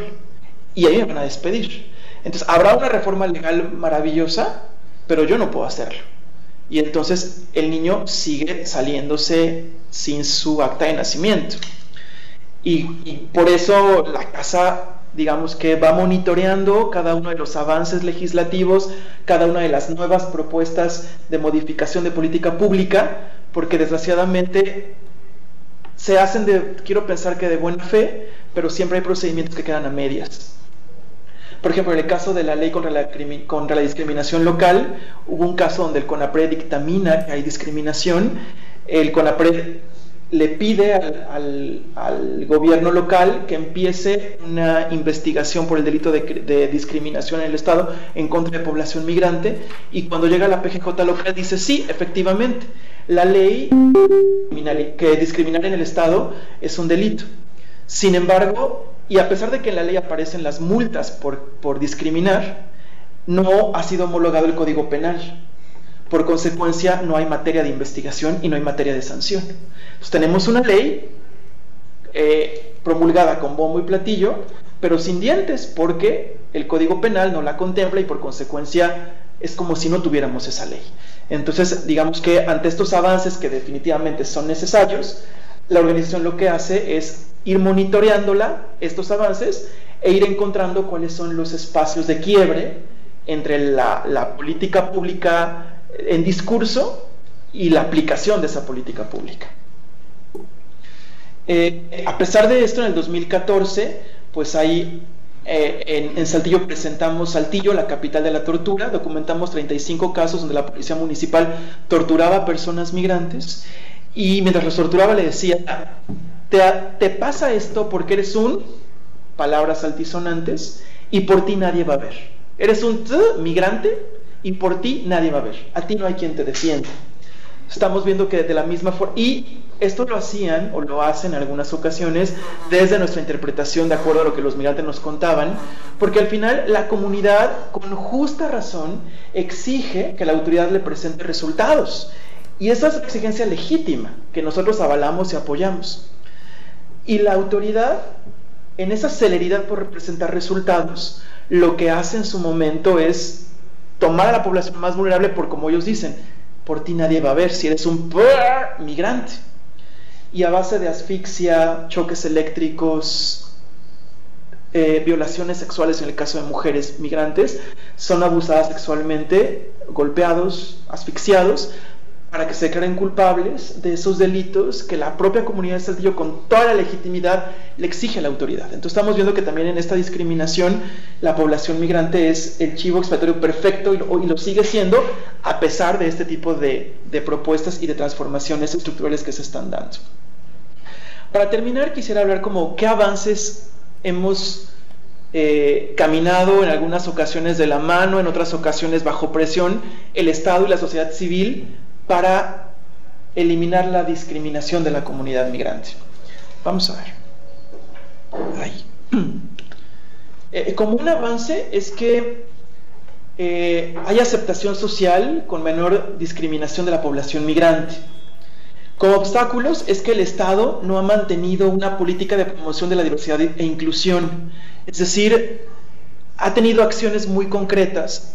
Speaker 3: y ahí me van a despedir. Entonces habrá una reforma legal maravillosa, pero yo no puedo hacerlo, y entonces el niño sigue saliéndose sin su acta de nacimiento, y por eso la casa, digamos que va monitoreando cada uno de los avances legislativos, cada una de las nuevas propuestas de modificación de política pública, porque desgraciadamente se hacen quiero pensar que de buena fe, pero siempre hay procedimientos que quedan a medias. Por ejemplo, en el caso de la ley contra la discriminación local, hubo un caso donde el CONAPRED dictamina que hay discriminación. El CONAPRED le pide al gobierno local que empiece una investigación por el delito de discriminación en el estado en contra de población migrante, y cuando llega la PGJ local dice, sí, efectivamente, la ley que discriminar en el estado es un delito. Sin embargo, y a pesar de que en la ley aparecen las multas por discriminar, no ha sido homologado el Código Penal. Por consecuencia, no hay materia de investigación y no hay materia de sanción. Entonces, tenemos una ley promulgada con bombo y platillo, pero sin dientes, porque el Código Penal no la contempla, y por consecuencia es como si no tuviéramos esa ley. Entonces, digamos que ante estos avances, que definitivamente son necesarios, la organización lo que hace es ir monitoreándola, estos avances, e ir encontrando cuáles son los espacios de quiebre entre la política pública en discurso y la aplicación de esa política pública. A pesar de esto, en el 2014, pues ahí en Saltillo presentamos Saltillo, la capital de la tortura, documentamos 35 casos donde la policía municipal torturaba a personas migrantes, y mientras los torturaba le decía, te pasa esto porque eres palabras altisonantes, y por ti nadie va a ver. Eres un migrante, y por ti nadie va a ver. A ti no hay quien te defienda. Estamos viendo que de la misma forma, y esto lo hacían o lo hacen en algunas ocasiones desde nuestra interpretación de acuerdo a lo que los migrantes nos contaban, porque al final la comunidad con justa razón exige que la autoridad le presente resultados, y esa es una exigencia legítima que nosotros avalamos y apoyamos. Y la autoridad, en esa celeridad por representar resultados, lo que hace en su momento es tomar a la población más vulnerable por, como ellos dicen, por ti nadie va a ver si eres un migrante. Y a base de asfixia, choques eléctricos, violaciones sexuales en el caso de mujeres migrantes, son abusadas sexualmente, golpeados, asfixiados, para que se declaren culpables de esos delitos que la propia comunidad de Saltillo, con toda la legitimidad, le exige a la autoridad. Entonces estamos viendo que también en esta discriminación la población migrante es el chivo expiatorio perfecto, y lo sigue siendo a pesar de este tipo de propuestas y de transformaciones estructurales que se están dando. Para terminar, quisiera hablar como qué avances hemos caminado en algunas ocasiones de la mano, en otras ocasiones bajo presión, el Estado y la sociedad civil para eliminar la discriminación de la comunidad migrante. Vamos a ver. Ahí. Como un avance es que hay aceptación social con menor discriminación de la población migrante. Como obstáculos es que el Estado no ha mantenido una política de promoción de la diversidad e inclusión. Es decir, ha tenido acciones muy concretas,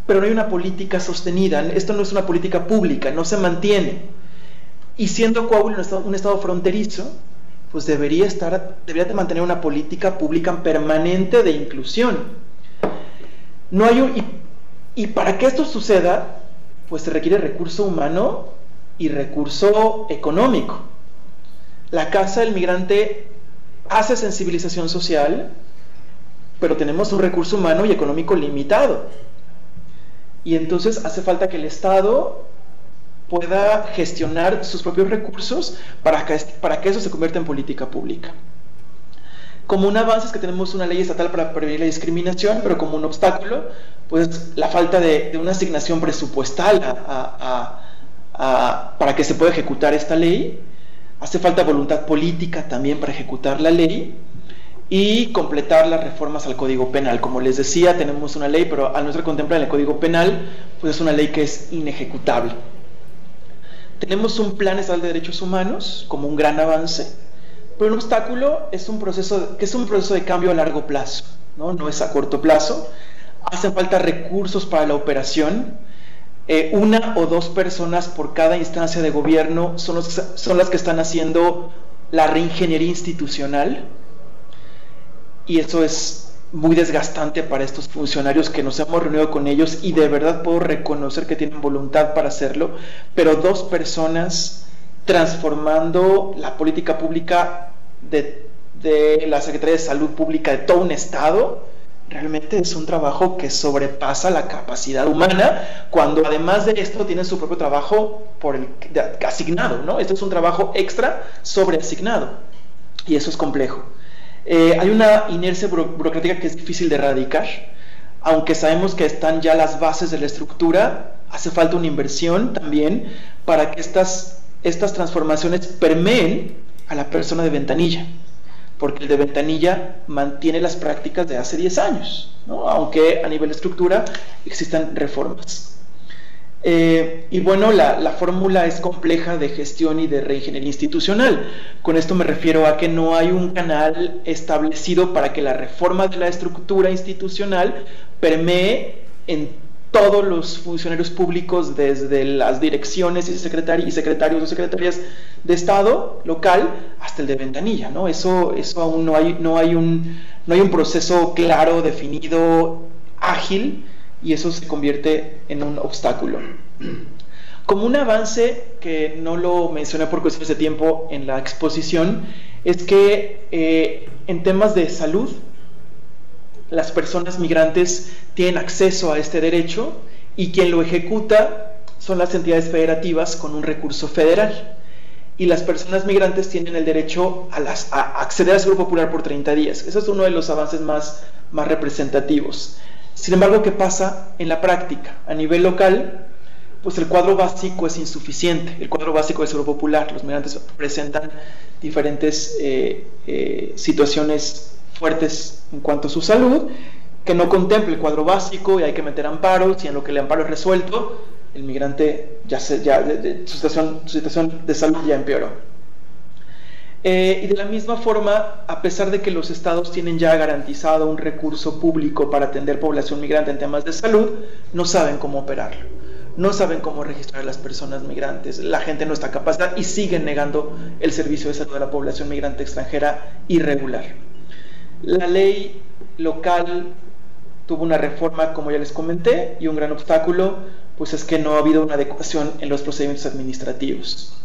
Speaker 3: pero no hay una política sostenida. Esto no es una política pública, no se mantiene. Y siendo Coahuila un estado fronterizo, pues debería de mantener una política pública permanente de inclusión. No hay y para que esto suceda, pues se requiere recurso humano y recurso económico. La Casa del Migrante hace sensibilización social, pero tenemos un recurso humano y económico limitado. Y entonces hace falta que el Estado pueda gestionar sus propios recursos para que eso se convierta en política pública. Como un avance es que tenemos una ley estatal para prevenir la discriminación, pero como un obstáculo, pues la falta de una asignación presupuestal para que se pueda ejecutar esta ley. Hace falta voluntad política también para ejecutar la ley y completar las reformas al Código Penal. Como les decía, tenemos una ley, pero al no ser contemplada en el Código Penal, pues es una ley que es inejecutable. Tenemos un plan estatal de derechos humanos como un gran avance, pero un obstáculo es un proceso de cambio a largo plazo, no es a corto plazo. Hacen falta recursos para la operación. Una o dos personas por cada instancia de gobierno son las que están haciendo la reingeniería institucional, y eso es muy desgastante para estos funcionarios que nos hemos reunido con ellos, y de verdad puedo reconocer que tienen voluntad para hacerlo, pero dos personas transformando la política pública de la Secretaría de Salud Pública de todo un estado, realmente es un trabajo que sobrepasa la capacidad humana, cuando además de esto tienen su propio trabajo asignado, ¿no? Esto es un trabajo extra sobreasignado, y eso es complejo. Hay una inercia burocrática que es difícil de erradicar, aunque sabemos que están ya las bases de la estructura. Hace falta una inversión también para que estas transformaciones permeen a la persona de ventanilla, porque el de ventanilla mantiene las prácticas de hace 10 años, ¿no? Aunque a nivel de estructura existan reformas. Y bueno, la fórmula es compleja de gestión y de reingeniería institucional. Con esto me refiero a que no hay un canal establecido para que la reforma de la estructura institucional permee en todos los funcionarios públicos, desde las direcciones y secretarios o secretarias de Estado local hasta el de ventanilla, ¿no? Eso aún no hay un proceso claro, definido, ágil, y eso se convierte en un obstáculo. Como un avance, que no lo mencioné por cuestiones de tiempo en la exposición, es que en temas de salud, las personas migrantes tienen acceso a este derecho, y quien lo ejecuta son las entidades federativas con un recurso federal. Y las personas migrantes tienen el derecho a acceder al Seguro Popular por 30 días. Ese es uno de los avances más representativos. Sin embargo, ¿qué pasa en la práctica? A nivel local, pues el cuadro básico es insuficiente, el cuadro básico de Seguro Popular. Los migrantes presentan diferentes situaciones fuertes en cuanto a su salud, que no contempla el cuadro básico y hay que meter amparos, y en lo que el amparo es resuelto, el migrante su situación de salud ya empeoró. Y de la misma forma, a pesar de que los estados tienen ya garantizado un recurso público para atender población migrante en temas de salud, no saben cómo operarlo, no saben cómo registrar a las personas migrantes, la gente no está capacitada y siguen negando el servicio de salud a la población migrante extranjera irregular. La ley local tuvo una reforma, como ya les comenté, y un gran obstáculo pues es que no ha habido una adecuación en los procedimientos administrativos.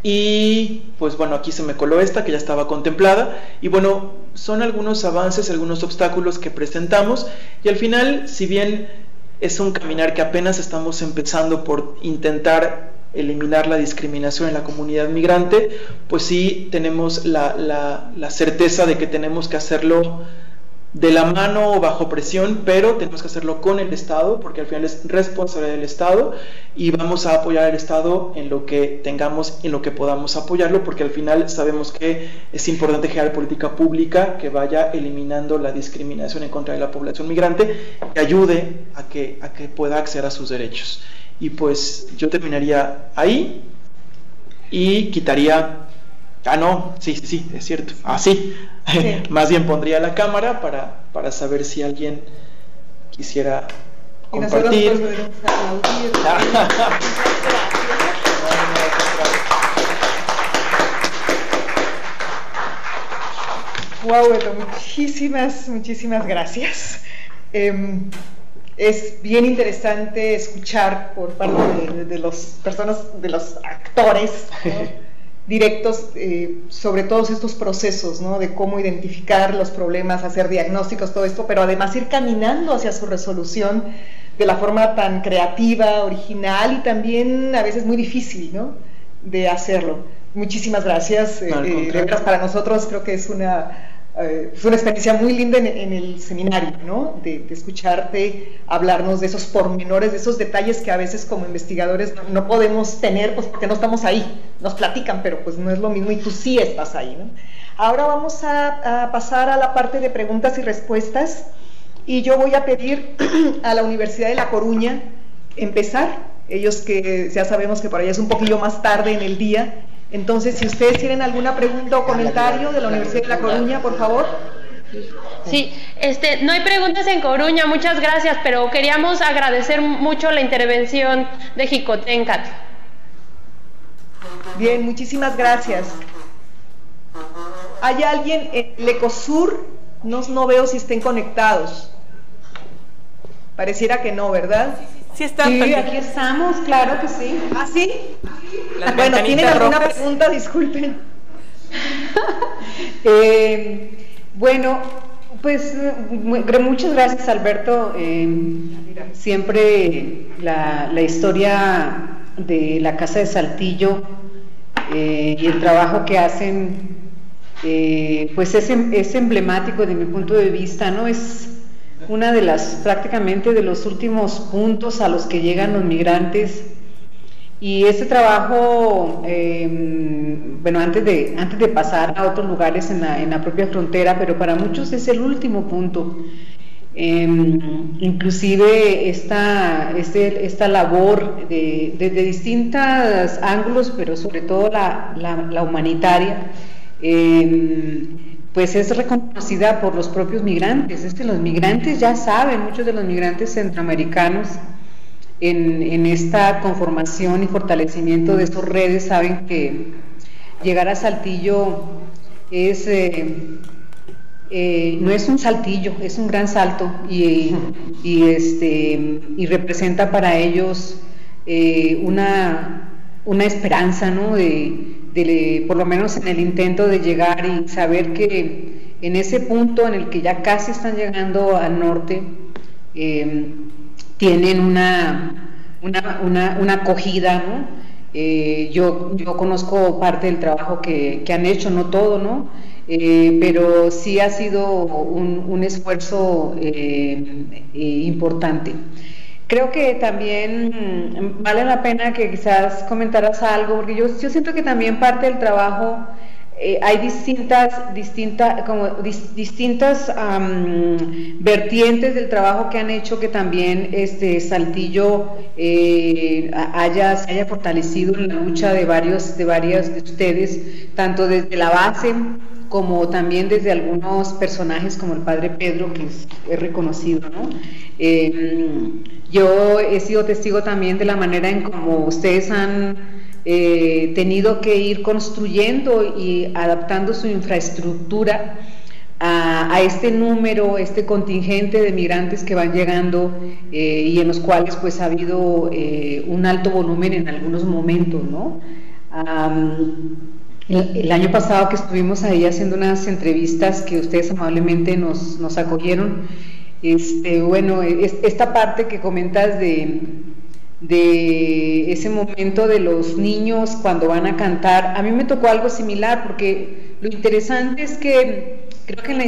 Speaker 3: Y pues bueno, aquí se me coló esta que ya estaba contemplada, y bueno, son algunos avances, algunos obstáculos que presentamos, y al final, si bien es un caminar que apenas estamos empezando por intentar eliminar la discriminación en la comunidad migrante, pues sí tenemos la certeza de que tenemos que hacerlo de la mano o bajo presión, pero tenemos que hacerlo con el Estado, porque al final es responsabilidad del Estado, y vamos a apoyar al Estado en lo que tengamos, en lo que podamos apoyarlo, porque al final sabemos que es importante generar política pública que vaya eliminando la discriminación en contra de la población migrante, que ayude a que pueda acceder a sus derechos. Y pues yo terminaría ahí y quitaría... Ah, no, sí, es cierto. Sí. Más bien pondría la cámara para saber si alguien quisiera compartir.
Speaker 1: Wow, Beto, muchísimas gracias. Es bien interesante escuchar por parte de las personas, de los actores, ¿no? Directos sobre todos estos procesos, ¿no? De cómo identificar los problemas, hacer diagnósticos, todo esto, pero además ir caminando hacia su resolución de la forma tan creativa, original y también a veces muy difícil, ¿no? De hacerlo. Muchísimas gracias. De veras, para nosotros creo que es una experiencia muy linda en el seminario, ¿no? De escucharte hablarnos de esos pormenores, de esos detalles que a veces como investigadores no podemos tener, pues porque no estamos ahí. Nos platican, pero pues no es lo mismo y tú sí estás ahí, ¿no? Ahora vamos a pasar a la parte de preguntas y respuestas, y yo voy a pedir a la Universidad de La Coruña empezar. Ellos que ya sabemos que por allá es un poquillo más tarde en el día. Entonces, si ustedes tienen alguna pregunta o comentario de la Universidad de La Coruña, por favor.
Speaker 4: Sí, no hay preguntas en Coruña, muchas gracias, pero queríamos agradecer mucho la intervención de Jicotencat.
Speaker 1: Bien, muchísimas gracias. ¿Hay alguien en el Ecosur? No veo si estén conectados. Pareciera que no, ¿verdad?
Speaker 2: Sí, están.
Speaker 5: Sí, aquí estamos, claro que sí.
Speaker 1: ¿Ah, sí?
Speaker 2: Bueno,
Speaker 1: ¿tienen alguna
Speaker 2: rojas?
Speaker 1: pregunta? Disculpen.
Speaker 5: Bueno, pues muchas gracias, Alberto. Siempre la historia de la Casa de Saltillo y el trabajo que hacen, pues es emblemático de mi punto de vista, ¿no? Es una de prácticamente de los últimos puntos a los que llegan los migrantes, y este trabajo, bueno, antes de pasar a otros lugares en la propia frontera, pero para muchos es el último punto. Inclusive esta labor desde distintos ángulos, pero sobre todo la humanitaria, pues es reconocida por los propios migrantes. Los migrantes ya saben, muchos de los migrantes centroamericanos en esta conformación y fortalecimiento de estas redes, saben que llegar a Saltillo no es un saltillo, es un gran salto, y representa para ellos una esperanza, ¿no? Por lo menos en el intento de llegar y saber que en ese punto en el que ya casi están llegando al norte, tienen una acogida, ¿no? Yo conozco parte del trabajo que han hecho, no todo, ¿no? Pero sí ha sido un esfuerzo importante. Creo que también vale la pena que quizás comentaras algo, porque yo siento que también parte del trabajo, hay distintas vertientes del trabajo que han hecho que también Saltillo se haya fortalecido en la lucha de varias de ustedes, tanto desde la base como también desde algunos personajes como el padre Pedro, que es reconocido, ¿no? Yo he sido testigo también de la manera en cómo ustedes han tenido que ir construyendo y adaptando su infraestructura a este número, este contingente de migrantes que van llegando y en los cuales pues ha habido un alto volumen en algunos momentos, ¿no? El año pasado que estuvimos ahí haciendo unas entrevistas que ustedes amablemente nos acogieron, bueno, esta parte que comentas de ese momento de los niños cuando van a cantar, a mí me tocó algo similar, porque lo interesante es que creo que en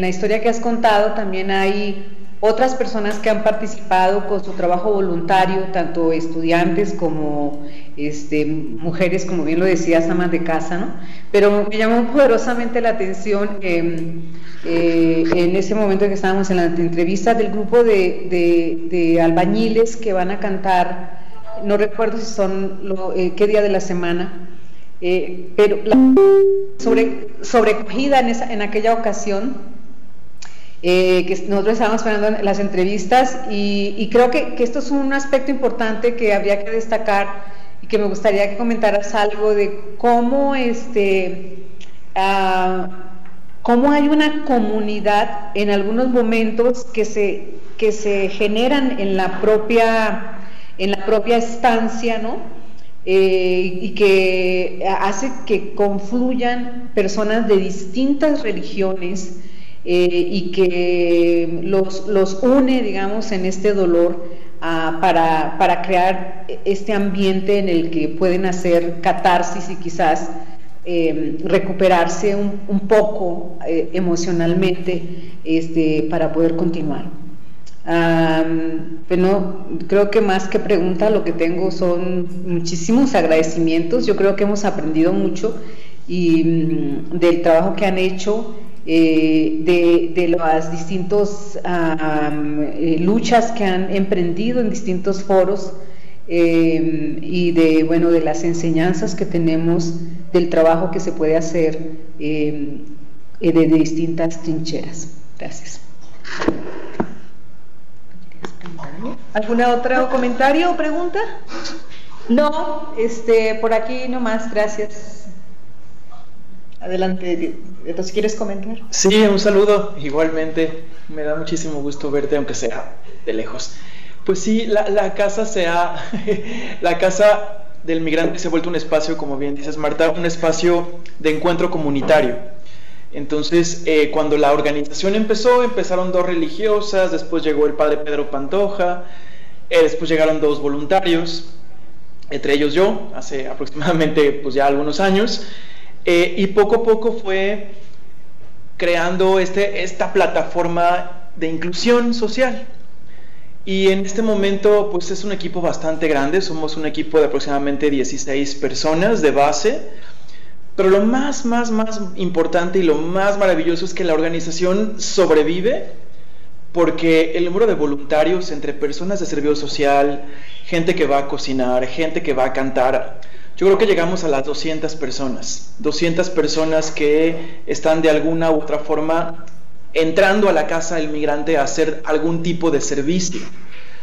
Speaker 5: la historia que has contado también hay otras personas que han participado con su trabajo voluntario, tanto estudiantes como mujeres, como bien lo decías, amas de casa, ¿no? Pero me llamó poderosamente la atención en ese momento que estábamos en la entrevista del grupo de albañiles que van a cantar, no recuerdo si son qué día de la semana, pero sobrecogida en aquella ocasión, que nosotros estábamos esperando las entrevistas y creo que esto es un aspecto importante que habría que destacar y que me gustaría que comentaras algo de cómo cómo hay una comunidad en algunos momentos que se generan en la propia estancia, ¿no? Y que hace que confluyan personas de distintas religiones y que los une, digamos, en este dolor para crear este ambiente en el que pueden hacer catarsis y quizás recuperarse un poco emocionalmente para poder continuar. Bueno, creo que más que pregunta lo que tengo son muchísimos agradecimientos. Yo creo que hemos aprendido mucho del trabajo que han hecho, de las distintas luchas que han emprendido en distintos foros, y de las enseñanzas que tenemos del trabajo que se puede hacer de distintas trincheras. Gracias.
Speaker 1: ¿Alguna otra comentario o pregunta?
Speaker 5: No, por aquí nomás, gracias.
Speaker 1: Adelante, entonces, ¿quieres comentar?
Speaker 3: Sí, un saludo, igualmente, me da muchísimo gusto verte, aunque sea de lejos. Pues sí, la casa la casa del migrante se ha vuelto un espacio, como bien dices, Marta, un espacio de encuentro comunitario. Entonces, cuando la organización empezaron 2 religiosas, después llegó el padre Pedro Pantoja, después llegaron 2 voluntarios, entre ellos yo, hace aproximadamente pues ya algunos años, y poco a poco fue creando esta plataforma de inclusión social. Y en este momento pues es un equipo bastante grande, somos un equipo de aproximadamente 16 personas de base, pero lo más importante y lo más maravilloso es que la organización sobrevive porque el número de voluntarios entre personas de servicio social, gente que va a cocinar, gente que va a cantar, yo creo que llegamos a las 200 personas que están de alguna u otra forma entrando a la casa del migrante a hacer algún tipo de servicio.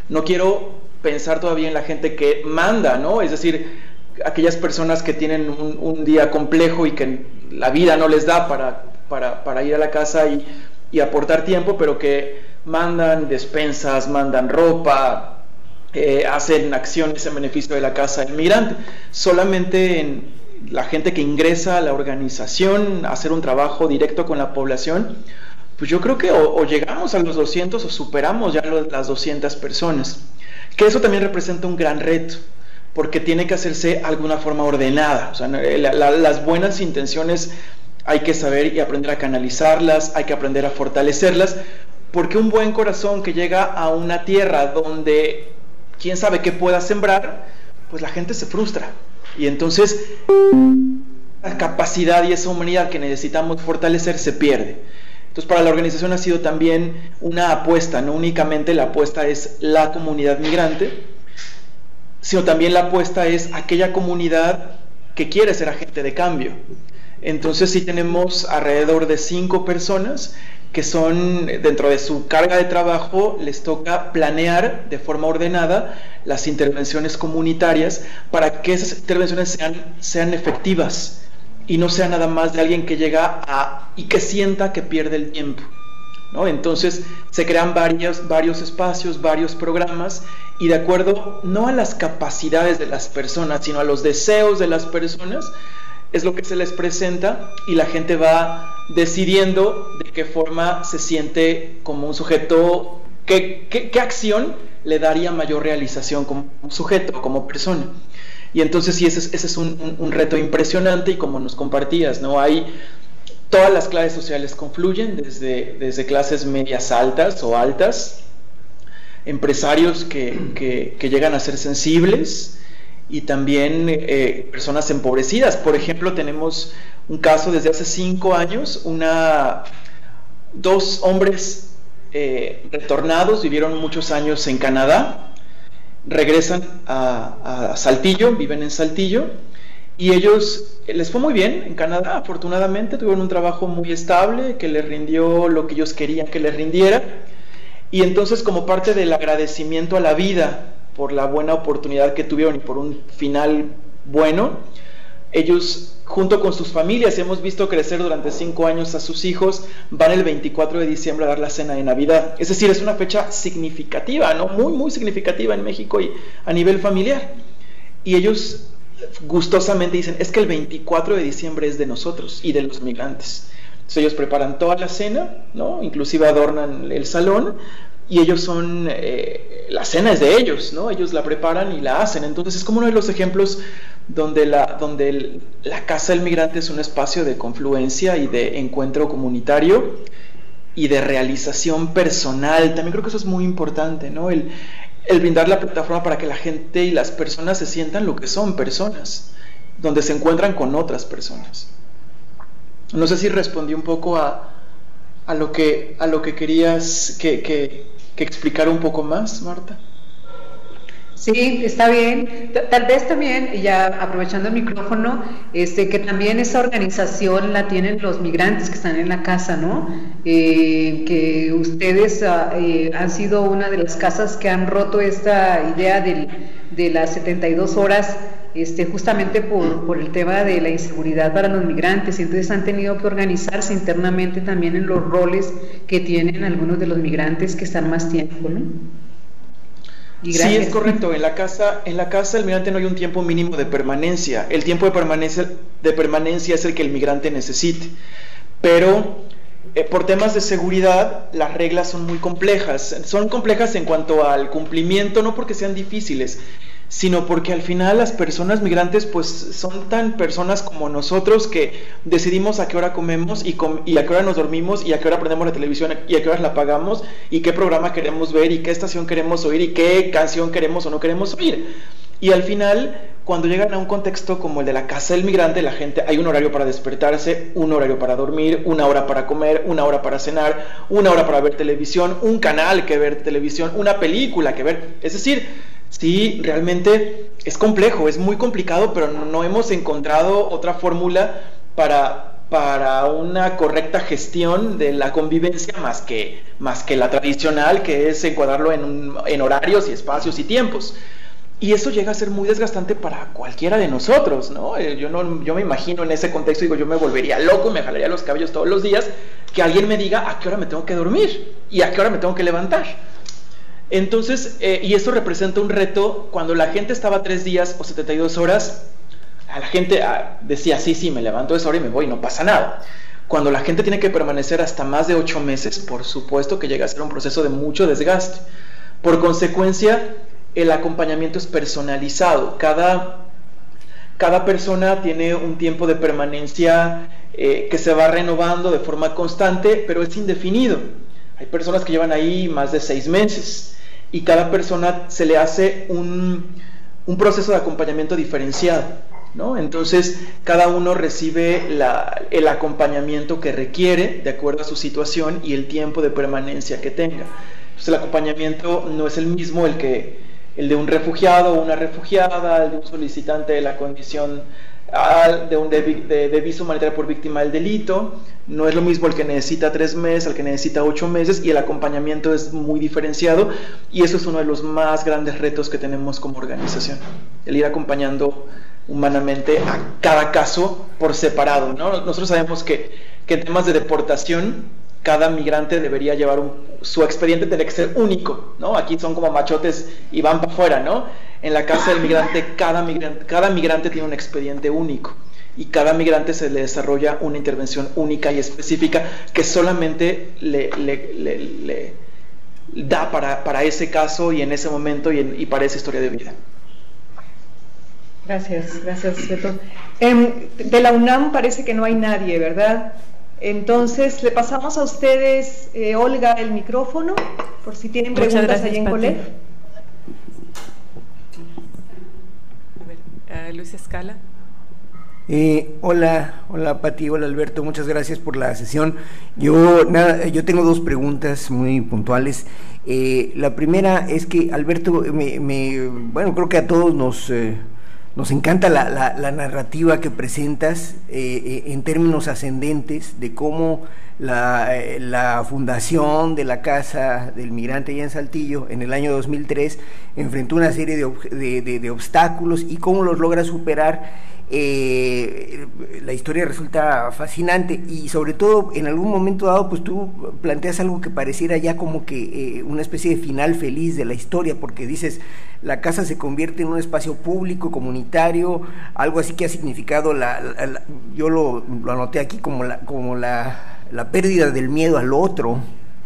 Speaker 3: No quiero pensar todavía en la gente que manda, ¿no? Es decir, aquellas personas que tienen un día complejo y que la vida no les da para ir a la casa y aportar tiempo, pero que mandan despensas, mandan ropa, hacen acciones en beneficio de la casa del migrante. Solamente en la gente que ingresa a la organización a hacer un trabajo directo con la población, pues yo creo que o llegamos a los 200 o superamos ya las 200 personas, que eso también representa un gran reto, porque tiene que hacerse de alguna forma ordenada. O sea, las buenas intenciones hay que saber y aprender a canalizarlas, hay que aprender a fortalecerlas, porque un buen corazón que llega a una tierra donde quién sabe qué pueda sembrar, pues la gente se frustra. Y entonces la capacidad y esa humanidad que necesitamos fortalecer se pierde. Entonces para la organización ha sido también una apuesta, no únicamente la apuesta es la comunidad migrante, sino también la apuesta es aquella comunidad que quiere ser agente de cambio. Entonces sí tenemos alrededor de 5 personas que son, dentro de su carga de trabajo, les toca planear de forma ordenada las intervenciones comunitarias para que esas intervenciones sean efectivas y no sea nada más de alguien que llega y que sienta que pierde el tiempo, ¿no? Entonces se crean varios espacios, varios programas, y de acuerdo no a las capacidades de las personas, sino a los deseos de las personas, es lo que se les presenta, y la gente va decidiendo de qué forma se siente como un sujeto, qué acción le daría mayor realización como sujeto, como persona. Y entonces sí, ese es un reto impresionante, y como nos compartías, ¿no? Todas las clases sociales confluyen, desde clases medias altas o altas, empresarios que llegan a ser sensibles, y también personas empobrecidas. Por ejemplo, tenemos un caso desde hace 5 años, 2 hombres retornados, vivieron muchos años en Canadá, regresan a Saltillo, viven en Saltillo, y ellos les fue muy bien en Canadá, afortunadamente, tuvieron un trabajo muy estable, que les rindió lo que ellos querían que les rindiera, y entonces, como parte del agradecimiento a la vida por la buena oportunidad que tuvieron y por un final bueno, ellos, junto con sus familias, hemos visto crecer durante 5 años a sus hijos, van el 24 de diciembre a dar la cena de Navidad. Es decir, es una fecha significativa, ¿no? Muy, muy significativa en México y a nivel familiar. Y ellos gustosamente dicen, es que el 24 de diciembre es de nosotros y de los migrantes. Entonces ellos preparan toda la cena, ¿no? Inclusive adornan el salón, y ellos son, la cena es de ellos, ¿no? Ellos la preparan y la hacen. Entonces es como uno de los ejemplos donde la Casa del Migrante es un espacio de confluencia y de encuentro comunitario y de realización personal. También creo que eso es muy importante, ¿no? El brindar la plataforma para que la gente y las personas se sientan lo que son personas, donde se encuentran con otras personas. No sé si respondí un poco a lo que querías que explicara un poco más, Marta.
Speaker 5: Sí, está bien. Tal vez también, ya aprovechando el micrófono, que también esa organización la tienen los migrantes que están en la casa, ¿no? Que ustedes han sido una de las casas que han roto esta idea de las 72 horas, justamente por el tema de la inseguridad para los migrantes, y entonces han tenido que organizarse internamente también en los roles que tienen algunos de los migrantes que están más tiempo, ¿no?
Speaker 3: Sí, es correcto. En la casa del migrante no hay un tiempo mínimo de permanencia. El tiempo de permanencia es el que el migrante necesite. Pero por temas de seguridad, las reglas son muy complejas. Son complejas en cuanto al cumplimiento, no porque sean difíciles, sino porque al final las personas migrantes pues son tan personas como nosotros, que decidimos a qué hora comemos y a qué hora nos dormimos, y a qué hora prendemos la televisión y a qué hora la apagamos, y qué programa queremos ver y qué estación queremos oír y qué canción queremos o no queremos oír. Y al final, cuando llegan a un contexto como el de la Casa del Migrante, la gente, hay un horario para despertarse, un horario para dormir, 1 hora para comer, 1 hora para cenar, 1 hora para ver televisión, un canal que ver televisión, una película que ver. Es decir, sí, realmente es complejo, es muy complicado, pero no hemos encontrado otra fórmula para una correcta gestión de la convivencia más que la tradicional, que es encuadrarlo en horarios y espacios y tiempos. Y eso llega a ser muy desgastante para cualquiera de nosotros, ¿no? Yo me imagino en ese contexto, digo, yo me volvería loco, me jalaría los cabellos todos los días, que alguien me diga a qué hora me tengo que dormir y a qué hora me tengo que levantar. Entonces, y eso representa un reto. Cuando la gente estaba 3 días o 72 horas, a la gente decía, sí, me levanto a esa hora y me voy, no pasa nada. Cuando la gente tiene que permanecer hasta más de 8 meses, por supuesto que llega a ser un proceso de mucho desgaste. Por consecuencia, el acompañamiento es personalizado. Cada persona tiene un tiempo de permanencia que se va renovando de forma constante, pero es indefinido. Hay personas que llevan ahí más de 6 meses y cada persona se le hace un proceso de acompañamiento diferenciado, ¿no? Entonces cada uno recibe el acompañamiento que requiere de acuerdo a su situación y el tiempo de permanencia que tenga. Entonces el acompañamiento no es el mismo el de un refugiado o una refugiada, el de un solicitante de la condición de visa humanitaria por víctima del delito. No es lo mismo el que necesita 3 meses, el que necesita 8 meses, y el acompañamiento es muy diferenciado, y eso es uno de los más grandes retos que tenemos como organización, el ir acompañando humanamente a cada caso por separado, ¿no? Nosotros sabemos que en temas de deportación cada migrante debería llevar su expediente, tiene que ser único, ¿no? Aquí son como machotes y van para afuera, ¿no? En la casa del migrante, cada migrante tiene un expediente único, y cada migrante se le desarrolla una intervención única y específica que solamente le da para ese caso y en ese momento y para esa historia de vida.
Speaker 1: Gracias, Beto. De la UNAM parece que no hay nadie, ¿verdad? Entonces, le pasamos a ustedes, Olga, el micrófono, por si tienen preguntas allá en Cole.
Speaker 2: Luis Escala.
Speaker 6: Hola Pati, hola Alberto, muchas gracias por la sesión. Yo tengo 2 preguntas muy puntuales. La primera es que, Alberto, bueno, creo que a todos nos encanta la narrativa que presentas en términos ascendentes de cómo la fundación de la Casa del Migrante allá en Saltillo en el año 2003 enfrentó una serie de obstáculos y cómo los logra superar. La historia resulta fascinante, y sobre todo en algún momento dado pues tú planteas algo que pareciera ya como que una especie de final feliz de la historia, porque dices, la casa se convierte en un espacio público, comunitario, algo así que ha significado yo lo anoté aquí como la pérdida del miedo al otro,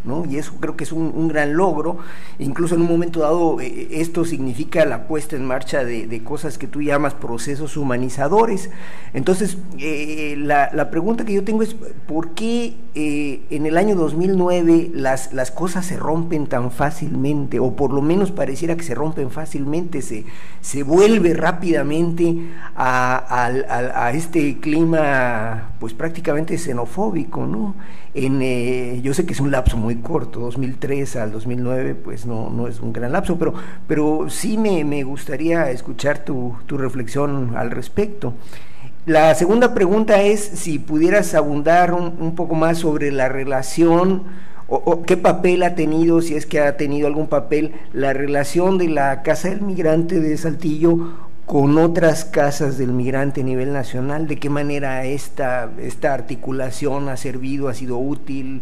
Speaker 6: ¿no? Y eso creo que es un gran logro. Incluso en un momento dado esto significa la puesta en marcha de cosas que tú llamas procesos humanizadores. Entonces la pregunta que yo tengo es ¿por qué en el año 2009 las cosas se rompen tan fácilmente, o por lo menos pareciera que se rompen fácilmente, se vuelve rápidamente a este clima pues prácticamente xenofóbico, ¿no? Yo sé que es un lapso muy corto, 2003 al 2009 pues no es un gran lapso, pero sí me gustaría escuchar tu reflexión al respecto. La segunda pregunta es si pudieras abundar un poco más sobre la relación o qué papel ha tenido, si es que ha tenido algún papel, la relación de la Casa del Migrante de Saltillo con otras casas del migrante a nivel nacional. ¿De qué manera esta articulación ha servido, ha sido útil,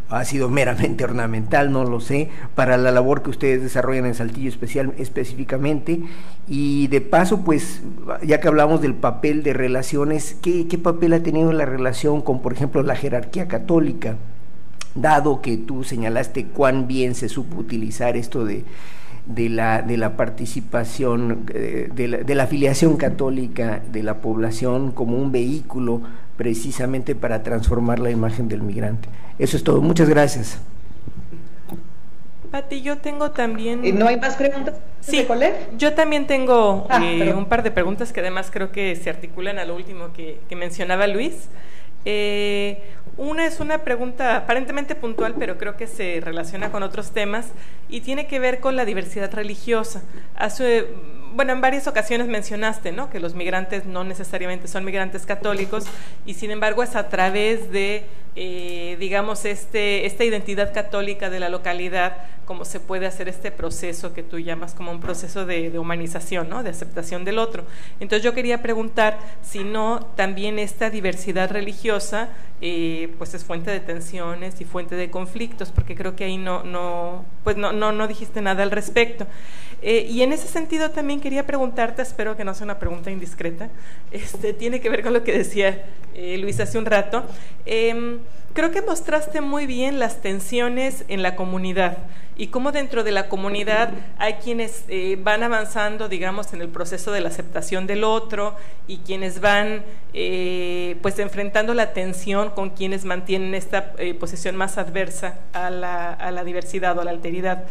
Speaker 6: ha sido meramente ornamental, no lo sé, para la labor que ustedes desarrollan en Saltillo específicamente? Y de paso, pues, ya que hablamos del papel de relaciones, ¿qué papel ha tenido la relación con, por ejemplo, la jerarquía católica? Dado que tú señalaste cuán bien se supo utilizar esto de la participación, de la afiliación católica de la población como un vehículo precisamente para transformar la imagen del migrante. Eso es todo, muchas gracias.
Speaker 2: Pati, yo tengo también...
Speaker 1: ¿No hay más preguntas?
Speaker 2: Sí, yo también tengo un par de preguntas que además creo que se articulan a lo último que mencionaba Luis. Una es una pregunta aparentemente puntual, pero creo que se relaciona con otros temas y tiene que ver con la diversidad religiosa. En varias ocasiones mencionaste, ¿no?, que los migrantes no necesariamente son migrantes católicos, y sin embargo es a través de, digamos, esta identidad católica de la localidad como se puede hacer este proceso que tú llamas como un proceso de humanización, ¿no?, de aceptación del otro. Entonces yo quería preguntar si no también esta diversidad religiosa pues es fuente de tensiones y fuente de conflictos, porque creo que ahí no dijiste nada al respecto. Y en ese sentido también quería preguntarte, espero que no sea una pregunta indiscreta, tiene que ver con lo que decía Luis hace un rato. creo que mostraste muy bien las tensiones en la comunidad y cómo dentro de la comunidad hay quienes van avanzando, digamos, en el proceso de la aceptación del otro y quienes van pues enfrentando la tensión con quienes mantienen esta posición más adversa a la diversidad o a la alteridad.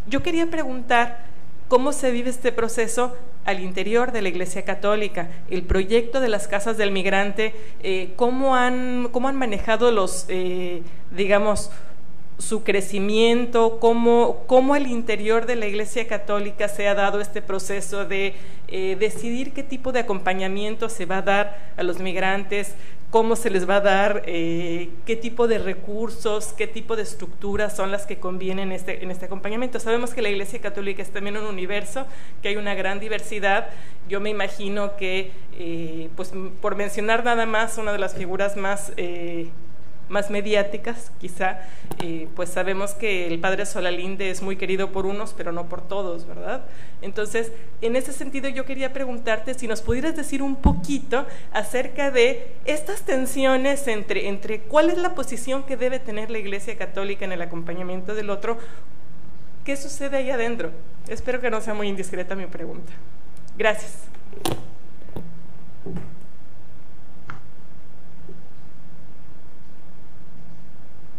Speaker 2: Yo quería preguntar cómo se vive este proceso al interior de la Iglesia Católica, el proyecto de las casas del migrante, cómo han manejado los, digamos, su crecimiento, cómo al interior de la Iglesia Católica se ha dado este proceso de decidir qué tipo de acompañamiento se va a dar a los migrantes, cómo se les va a dar, qué tipo de recursos, qué tipo de estructuras son las que convienen en este acompañamiento. Sabemos que la Iglesia Católica es también un universo, que hay una gran diversidad. Yo me imagino que, pues por mencionar nada más, una de las figuras más mediáticas, quizá, pues sabemos que el padre Solalinde es muy querido por unos, pero no por todos, ¿verdad? Entonces, en ese sentido yo quería preguntarte si nos pudieras decir un poquito acerca de estas tensiones entre cuál es la posición que debe tener la Iglesia Católica en el acompañamiento del otro. ¿Qué sucede ahí adentro? Espero que no sea muy indiscreta mi pregunta. Gracias.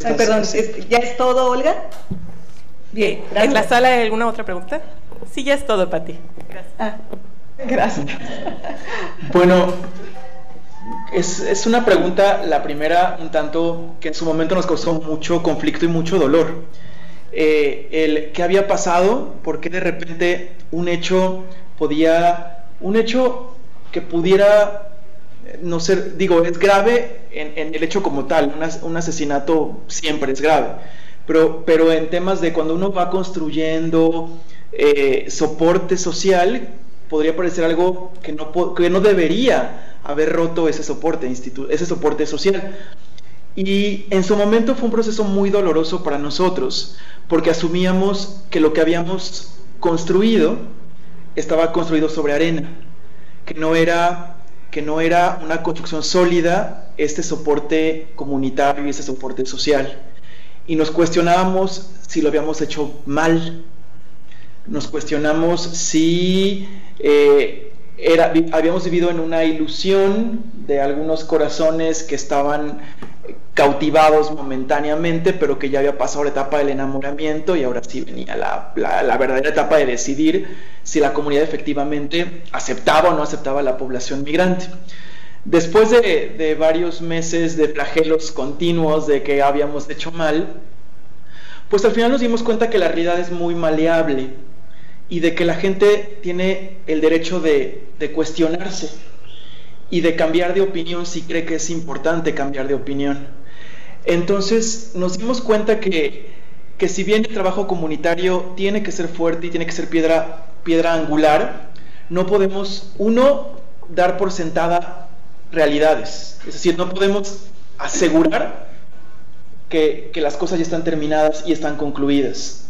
Speaker 1: Ay, perdón, ¿ya es todo, Olga? Bien, gracias.
Speaker 2: ¿En la sala hay alguna otra pregunta? Sí, ya es todo, Pati. Gracias.
Speaker 1: Gracias.
Speaker 3: Bueno, es una pregunta, la primera, un tanto que en su momento nos causó mucho conflicto y mucho dolor. ¿Qué había pasado? ¿Por qué de repente un hecho que pudiera no ser, digo, es grave en el hecho como tal, un asesinato siempre es grave, pero en temas de cuando uno va construyendo soporte social, podría parecer algo que no debería haber roto ese soporte social. Y en su momento fue un proceso muy doloroso para nosotros, porque asumíamos que lo que habíamos construido estaba construido sobre arena, que no era una construcción sólida este soporte comunitario y este soporte social. Y nos cuestionábamos si lo habíamos hecho mal, nos cuestionamos si habíamos vivido en una ilusión de algunos corazones que estaban cautivados momentáneamente, pero que ya había pasado la etapa del enamoramiento y ahora sí venía la verdadera etapa de decidir si la comunidad efectivamente aceptaba o no aceptaba a la población migrante. Después de varios meses de flagelos continuos de que habíamos hecho mal, pues al final nos dimos cuenta que la realidad es muy maleable y de que la gente tiene el derecho de cuestionarse y de cambiar de opinión si cree que es importante cambiar de opinión. Entonces nos dimos cuenta que si bien el trabajo comunitario tiene que ser fuerte y tiene que ser piedra angular, no podemos, dar por sentada realidades. Es decir, no podemos asegurar que las cosas ya están terminadas y están concluidas.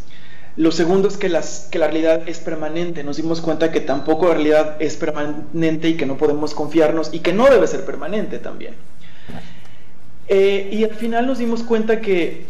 Speaker 3: Lo segundo es que la realidad es permanente. Nos dimos cuenta que tampoco la realidad es permanente y que no podemos confiarnos y que no debe ser permanente también. Y al final nos dimos cuenta que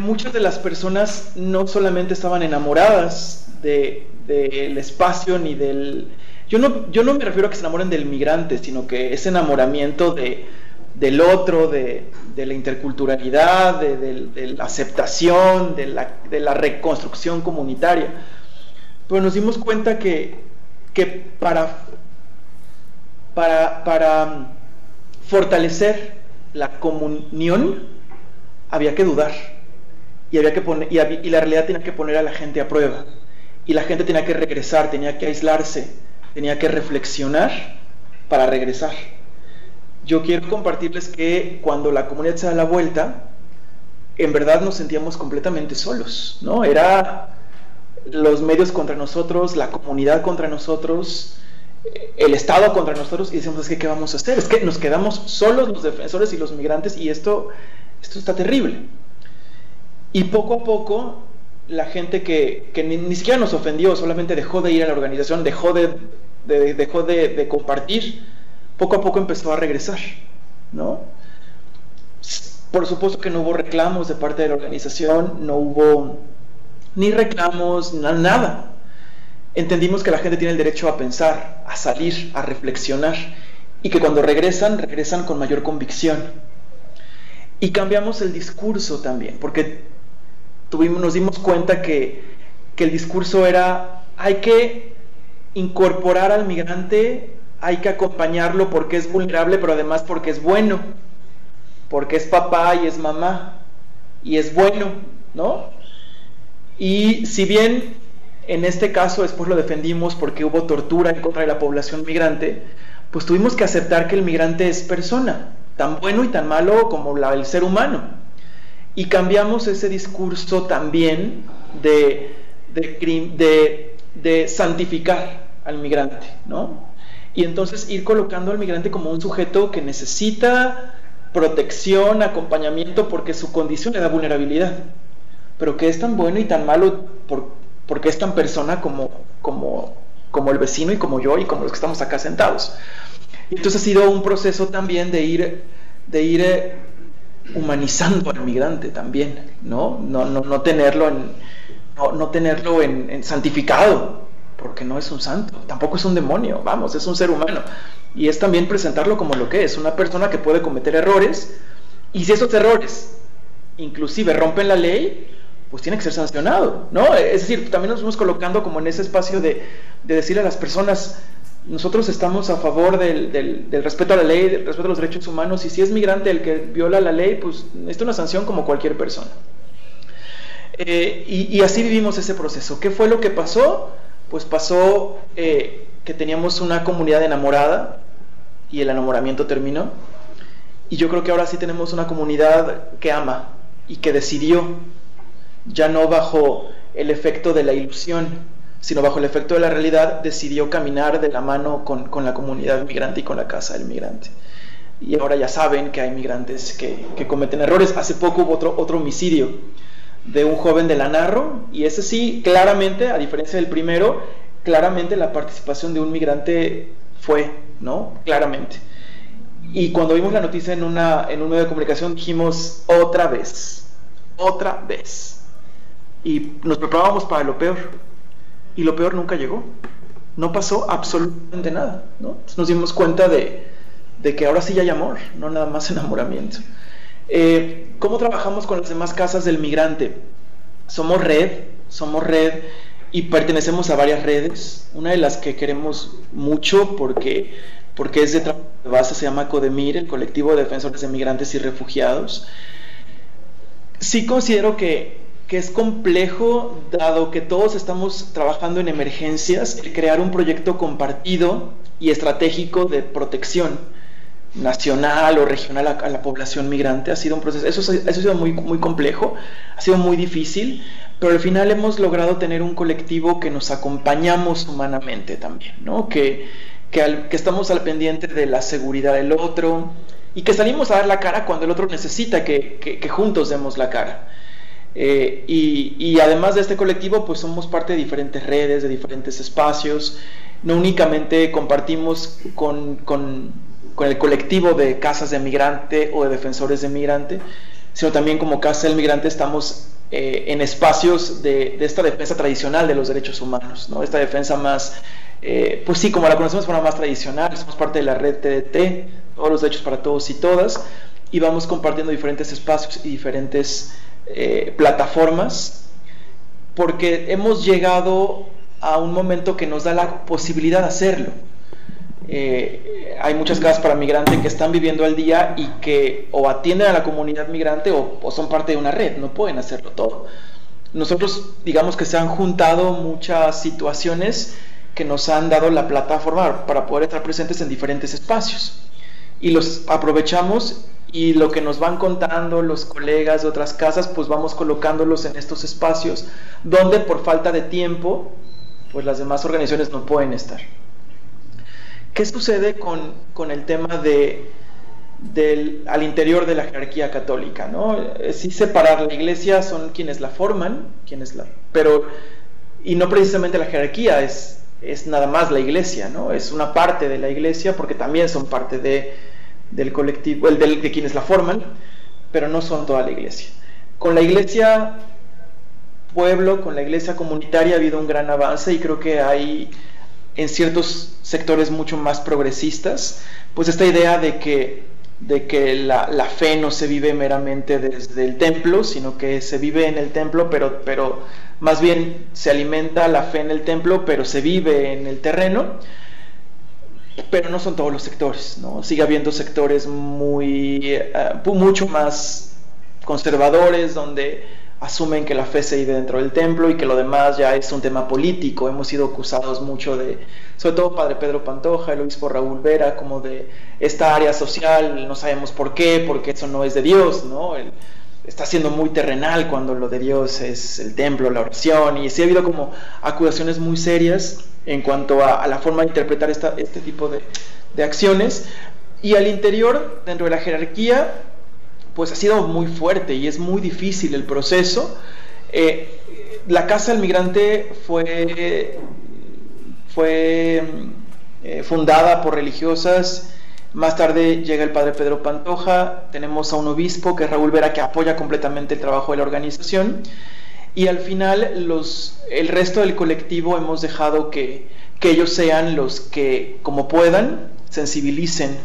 Speaker 3: muchas de las personas no solamente estaban enamoradas del espacio ni del... Yo no me refiero a que se enamoren del migrante, sino que ese enamoramiento del otro, de la interculturalidad, de la aceptación, de la reconstrucción comunitaria. Pero nos dimos cuenta que para fortalecer la comunión había que dudar y la realidad tenía que poner a la gente a prueba y la gente tenía que regresar, tenía que aislarse, tenía que reflexionar para regresar. Yo quiero compartirles que cuando la comunidad se da la vuelta, en verdad nos sentíamos completamente solos, ¿no? Era los medios contra nosotros, la comunidad contra nosotros, el Estado contra nosotros, y decíamos, es que ¿qué vamos a hacer? Es que nos quedamos solos los defensores y los migrantes, y esto está terrible. Y poco a poco, la gente que ni siquiera nos ofendió, solamente dejó de ir a la organización, dejó de compartir, poco a poco empezó a regresar, ¿no? Por supuesto que no hubo reclamos de parte de la organización, no hubo ni reclamos, nada. Entendimos que la gente tiene el derecho a pensar, a salir, a reflexionar, y que cuando regresan con mayor convicción. Y cambiamos el discurso también, porque nos dimos cuenta que el discurso era: hay que incorporar al migrante, hay que acompañarlo porque es vulnerable, pero además porque es bueno, porque es papá y es mamá, y es bueno, ¿no? Y si bien en este caso después lo defendimos porque hubo tortura en contra de la población migrante, pues tuvimos que aceptar que el migrante es persona, tan bueno y tan malo como el ser humano. Y cambiamos ese discurso también de santificar al migrante, ¿no? Y entonces ir colocando al migrante como un sujeto que necesita protección, acompañamiento, porque su condición le da vulnerabilidad, pero que es tan bueno y tan malo porque es tan persona como el vecino y como yo y como los que estamos acá sentados. Y entonces ha sido un proceso también de ir humanizando al migrante también, ¿no? No tenerlo en santificado, porque no es un santo, tampoco es un demonio, vamos, es un ser humano. Y es también presentarlo como lo que es, una persona que puede cometer errores, y si esos errores inclusive rompen la ley, pues tiene que ser sancionado, ¿no? Es decir, también nos vamos colocando como en ese espacio de decirle a las personas: nosotros estamos a favor del respeto a la ley, del respeto a los derechos humanos, y si es migrante el que viola la ley, pues necesita una sanción como cualquier persona. Y así vivimos ese proceso. ¿Qué fue lo que pasó? Pues pasó que teníamos una comunidad enamorada y el enamoramiento terminó, y yo creo que ahora sí tenemos una comunidad que ama y que decidió, ya no bajo el efecto de la ilusión, sino bajo el efecto de la realidad, decidió caminar de la mano con la comunidad migrante y con la Casa del Migrante. Y ahora ya saben que hay migrantes que cometen errores. Hace poco hubo otro homicidio de un joven de La Narro, y ese sí, claramente, a diferencia del primero, claramente la participación de un migrante fue, ¿no? Claramente. Y cuando vimos la noticia en un medio de comunicación, dijimos: otra vez. Y nos preparábamos para lo peor, y lo peor nunca llegó, no pasó absolutamente nada, ¿no? Entonces nos dimos cuenta de que ahora sí ya hay amor, no nada más enamoramiento. ¿Cómo trabajamos con las demás casas del migrante? Somos red y pertenecemos a varias redes. Una de las que queremos mucho porque es de trabajo de base se llama CODEMIR, el Colectivo de Defensores de Migrantes y Refugiados. Sí considero que es complejo, dado que todos estamos trabajando en emergencias, el crear un proyecto compartido y estratégico de protección nacional o regional a la población migrante. Ha sido un proceso, eso ha sido muy, muy complejo, ha sido muy difícil, pero al final hemos logrado tener un colectivo que nos acompañamos humanamente también, ¿no? Que estamos al pendiente de la seguridad del otro, y que salimos a dar la cara cuando el otro necesita que juntos demos la cara. Y además de este colectivo, pues somos parte de diferentes redes, de diferentes espacios. No únicamente compartimos con el colectivo de casas de migrante o de defensores de migrante, sino también como Casa del Migrante estamos en espacios de esta defensa tradicional de los derechos humanos, ¿no? Esta defensa más, pues sí, como la conocemos de forma más tradicional. Somos parte de la red TDT, todos los derechos para todos y todas, y vamos compartiendo diferentes espacios y diferentes plataformas, porque hemos llegado a un momento que nos da la posibilidad de hacerlo. Hay muchas casas para migrante que están viviendo al día y que o atienden a la comunidad migrante o son parte de una red, no pueden hacerlo todo. Nosotros, digamos que se han juntado muchas situaciones que nos han dado la plataforma para poder estar presentes en diferentes espacios, y los aprovechamos, y lo que nos van contando los colegas de otras casas, pues vamos colocándolos en estos espacios donde por falta de tiempo, pues las demás organizaciones no pueden estar. ¿Qué sucede con el tema al interior de la jerarquía católica, ¿no? Sí, separar la iglesia son quienes la forman, y no precisamente la jerarquía es nada más la iglesia, ¿no? Es una parte de la iglesia, porque también son parte del colectivo, de quienes la forman, pero no son toda la iglesia. Con la iglesia pueblo, con la iglesia comunitaria ha habido un gran avance, y creo que hay en ciertos sectores mucho más progresistas, pues esta idea de que la fe no se vive meramente desde el templo, sino que se vive en el templo, pero más bien se alimenta la fe en el templo, pero se vive en el terreno. Pero no son todos los sectores, ¿no? Sigue habiendo sectores mucho más conservadores, donde asumen que la fe se vive dentro del templo y que lo demás ya es un tema político. Hemos sido acusados mucho sobre todo Padre Pedro Pantoja, el obispo Raúl Vera, como de esta área social, no sabemos por qué, porque eso no es de Dios, ¿no? Está siendo muy terrenal cuando lo de Dios es el templo, la oración, y sí ha habido como acusaciones muy serias en cuanto a la forma de interpretar este tipo de acciones. Y al interior, dentro de la jerarquía, pues ha sido muy fuerte y es muy difícil el proceso. La Casa del Migrante fue fundada por religiosas. Más tarde llega el padre Pedro Pantoja, tenemos a un obispo que es Raúl Vera, que apoya completamente el trabajo de la organización, y al final el resto del colectivo hemos dejado que ellos sean los que, como puedan, sensibilicen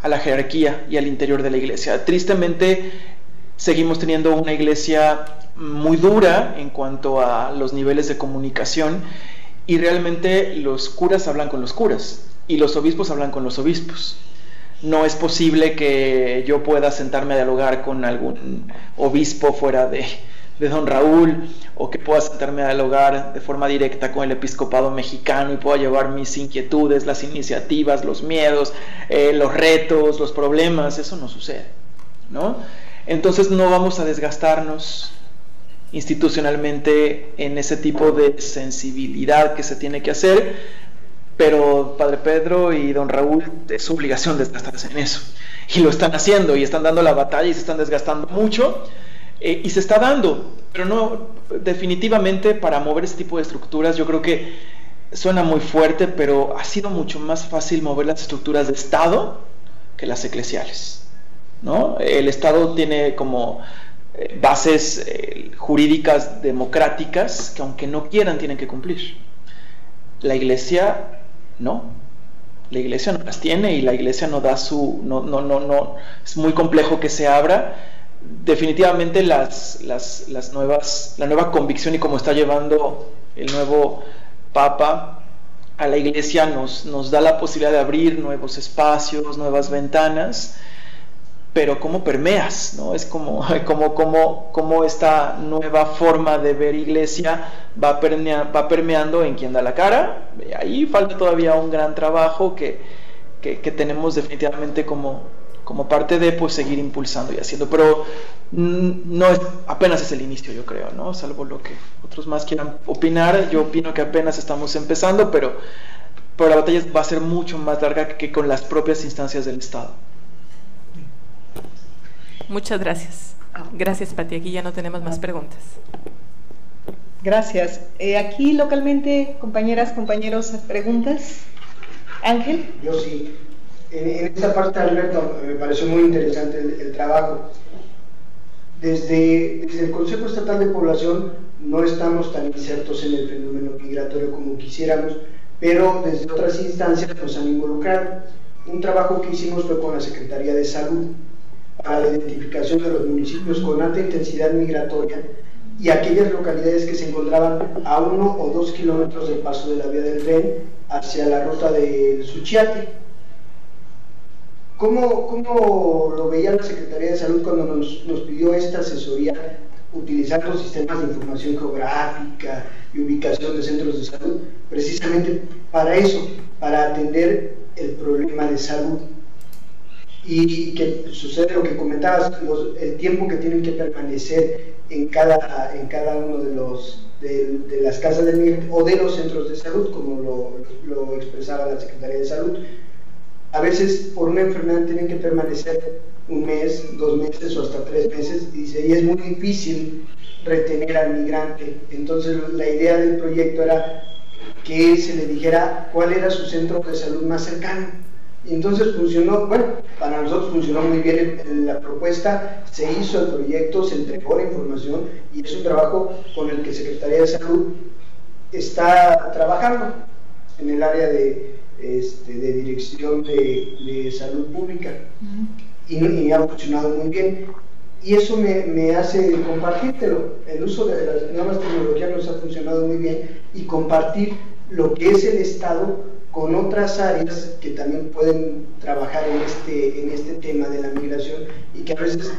Speaker 3: a la jerarquía y al interior de la iglesia. Tristemente seguimos teniendo una iglesia muy dura en cuanto a los niveles de comunicación, y realmente los curas hablan con los curas y los obispos hablan con los obispos. No es posible que yo pueda sentarme a dialogar con algún obispo fuera de don Raúl, o que pueda sentarme a dialogar de forma directa con el episcopado mexicano y pueda llevar mis inquietudes, las iniciativas, los miedos, los retos, los problemas. Eso no sucede, ¿no? Entonces no vamos a desgastarnos institucionalmente en ese tipo de sensibilidad que se tiene que hacer. Pero Padre Pedro y don Raúl, es su obligación desgastarse en eso, y lo están haciendo, y están dando la batalla, y se están desgastando mucho, y se está dando, pero no, definitivamente para mover este tipo de estructuras, yo creo que suena muy fuerte, pero ha sido mucho más fácil mover las estructuras de Estado que las eclesiales, ¿no? El Estado tiene como bases jurídicas democráticas que, aunque no quieran, tienen que cumplir. La iglesia no, la iglesia no las tiene, y la iglesia no da no, es muy complejo que se abra. Definitivamente la nueva convicción y cómo está llevando el nuevo Papa a la iglesia nos da la posibilidad de abrir nuevos espacios, nuevas ventanas, pero cómo permeas, ¿no? Es como esta nueva forma de ver iglesia va permeando en quien da la cara. Ahí falta todavía un gran trabajo que tenemos definitivamente como parte de, pues, seguir impulsando y haciendo, pero apenas es el inicio, yo creo, ¿no? Salvo lo que otros más quieran opinar. Yo opino que apenas estamos empezando, pero la batalla va a ser mucho más larga que con las propias instancias del Estado.
Speaker 2: Muchas gracias. Gracias, Pati. Aquí ya no tenemos más preguntas.
Speaker 1: Gracias. Aquí localmente, compañeras, compañeros, ¿preguntas? Ángel.
Speaker 7: Yo sí. En esta parte, Alberto, me pareció muy interesante el trabajo. Desde el Consejo Estatal de Población no estamos tan insertos en el fenómeno migratorio como quisiéramos, pero desde otras instancias nos han involucrado. Un trabajo que hicimos fue con la Secretaría de Salud, para la identificación de los municipios con alta intensidad migratoria y aquellas localidades que se encontraban a 1 o 2 kilómetros del paso de la vía del tren hacia la ruta de Suchiate. ¿Cómo lo veía la Secretaría de Salud cuando nos pidió esta asesoría, utilizando sistemas de información geográfica y ubicación de centros de salud, precisamente para eso, para atender el problema de salud? Y que sucede lo que comentabas, el tiempo que tienen que permanecer en cada uno de las casas de migrante o de los centros de salud, como lo expresaba la Secretaría de Salud. A veces por una enfermedad tienen que permanecer 1 mes, 2 meses o hasta 3 meses, y es muy difícil retener al migrante. Entonces la idea del proyecto era que se le dijera cuál era su centro de salud más cercano, Y entonces funcionó, bueno, para nosotros funcionó muy bien la propuesta, se hizo el proyecto, se entregó la información y es un trabajo con el que Secretaría de Salud está trabajando en el área de dirección de salud pública y ha funcionado muy bien. Y eso me hace compartírtelo. El uso de las nuevas tecnologías nos ha funcionado muy bien y compartir lo que es el Estado con otras áreas que también pueden trabajar en este tema de la migración y que a veces,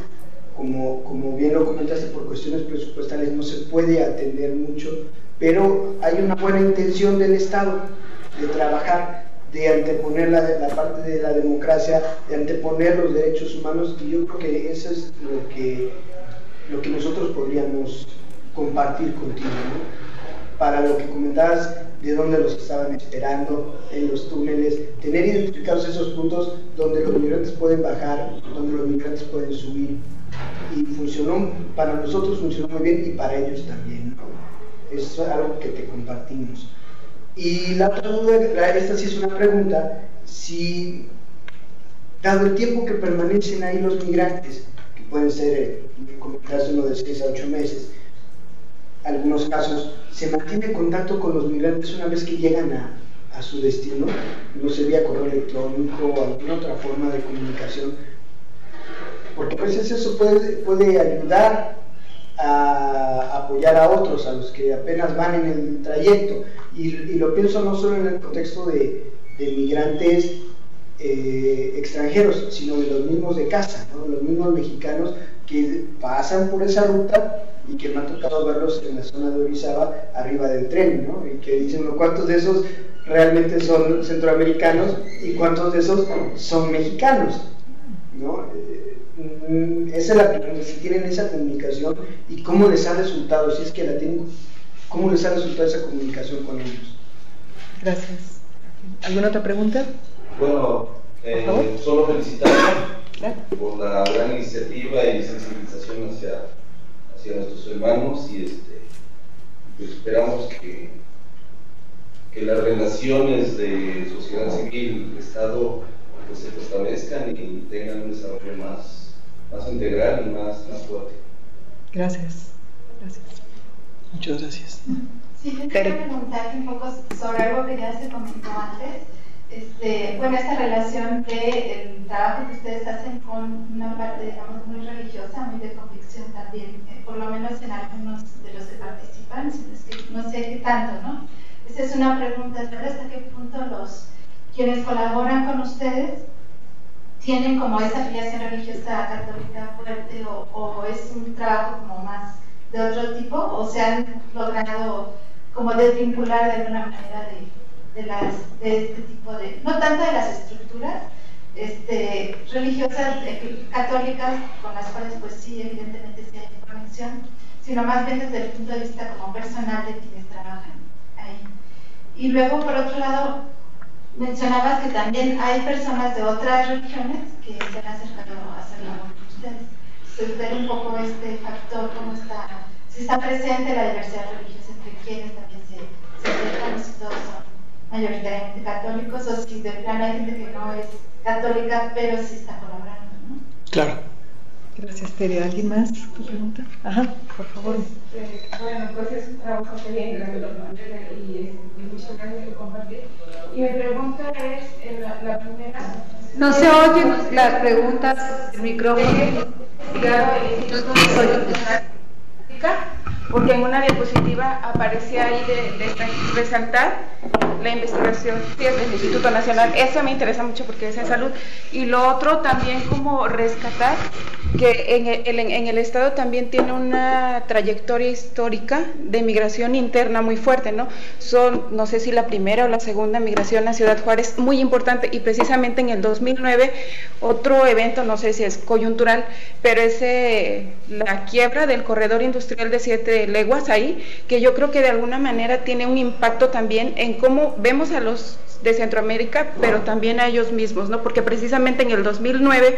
Speaker 7: como bien lo comentaste, por cuestiones presupuestales no se puede atender mucho, pero hay una buena intención del Estado de trabajar, de anteponer la parte de la democracia, de anteponer los derechos humanos, y yo creo que eso es lo que nosotros podríamos compartir contigo, ¿no? Para lo que comentabas, de dónde los estaban esperando, en los túneles, tener identificados esos puntos donde los migrantes pueden bajar, donde los migrantes pueden subir, y funcionó, para nosotros funcionó muy bien y para ellos también, ¿no? Es algo que te compartimos. Y la otra duda, esta sí es una pregunta, si dado el tiempo que permanecen ahí los migrantes, que pueden ser, como el caso uno de 6 a 8 meses, algunos casos, se mantiene contacto con los migrantes una vez que llegan a su destino, no sé, vía correo electrónico o alguna otra forma de comunicación, porque a veces eso puede ayudar a apoyar a otros, a los que apenas van en el trayecto, y lo pienso no solo en el contexto de migrantes extranjeros, sino de los mismos de casa, ¿no? Los mismos mexicanos que pasan por esa ruta y que me ha tocado verlos en la zona de Orizaba arriba del tren, ¿no? Y que dicen, ¿cuántos de esos realmente son centroamericanos y cuántos de esos son mexicanos? ¿No? Esa es la pregunta, si tienen esa comunicación y cómo les ha resultado, si es que la tienen, cómo les ha resultado esa comunicación con ellos.
Speaker 1: Gracias. ¿Alguna otra pregunta?
Speaker 8: Bueno, solo felicitarlos por la gran iniciativa y sensibilización hacia nuestros hermanos, y pues esperamos que las relaciones de sociedad civil, Estado, pues se fortalezcan y tengan un desarrollo más integral y más fuerte.
Speaker 1: Gracias.
Speaker 3: Muchas gracias.
Speaker 9: Sí, yo quería preguntarte un poco sobre algo que ya se comentó antes. Bueno, esta relación del trabajo que ustedes hacen con una parte, digamos, muy religiosa, muy de convicción también, por lo menos en algunos de los que participan, no sé qué tanto, ¿no? Esa es una pregunta, ¿saber hasta qué punto quienes colaboran con ustedes tienen como esa afiliación religiosa católica fuerte, o es un trabajo como más de otro tipo, o se han logrado como desvincular de alguna manera de este tipo de, no tanto de las estructuras religiosas católicas con las cuales pues sí, evidentemente sí hay conexión, sino más bien desde el punto de vista como personal de quienes trabajan ahí. Y luego, por otro lado, mencionabas que también hay personas de otras religiones que se han acercado a hacer labor con ustedes. Entonces, ver un poco este factor, cómo está, si está presente la diversidad religiosa, entre quienes también se acercan, si todos son mayoritariamente católicos, o si de plano hay gente que no es católica, pero sí está colaborando, ¿no?
Speaker 3: Claro.
Speaker 1: Gracias, Tere. ¿Alguien más? ¿Tu pregunta? Ajá, por favor.
Speaker 10: Bueno, pues es un trabajo que bien grande y muchas gracias por compartir. Y mi pregunta es, la primera...
Speaker 5: No se oyen las preguntas del micrófono.
Speaker 10: Porque en una diapositiva aparecía ahí de resaltar la investigación, sí, es del Instituto Nacional. Eso me interesa mucho porque es en salud. Y lo otro también, como rescatar que en el Estado también tiene una trayectoria histórica de migración interna muy fuerte, ¿no? Son, no sé si la primera o la segunda migración a Ciudad Juárez, muy importante, y precisamente en el 2009, otro evento, no sé si es coyuntural, pero es la quiebra del corredor industrial de 7 leguas ahí, que yo creo que de alguna manera tiene un impacto también en cómo vemos a los de Centroamérica, pero también a ellos mismos, ¿no? Porque precisamente en el 2009,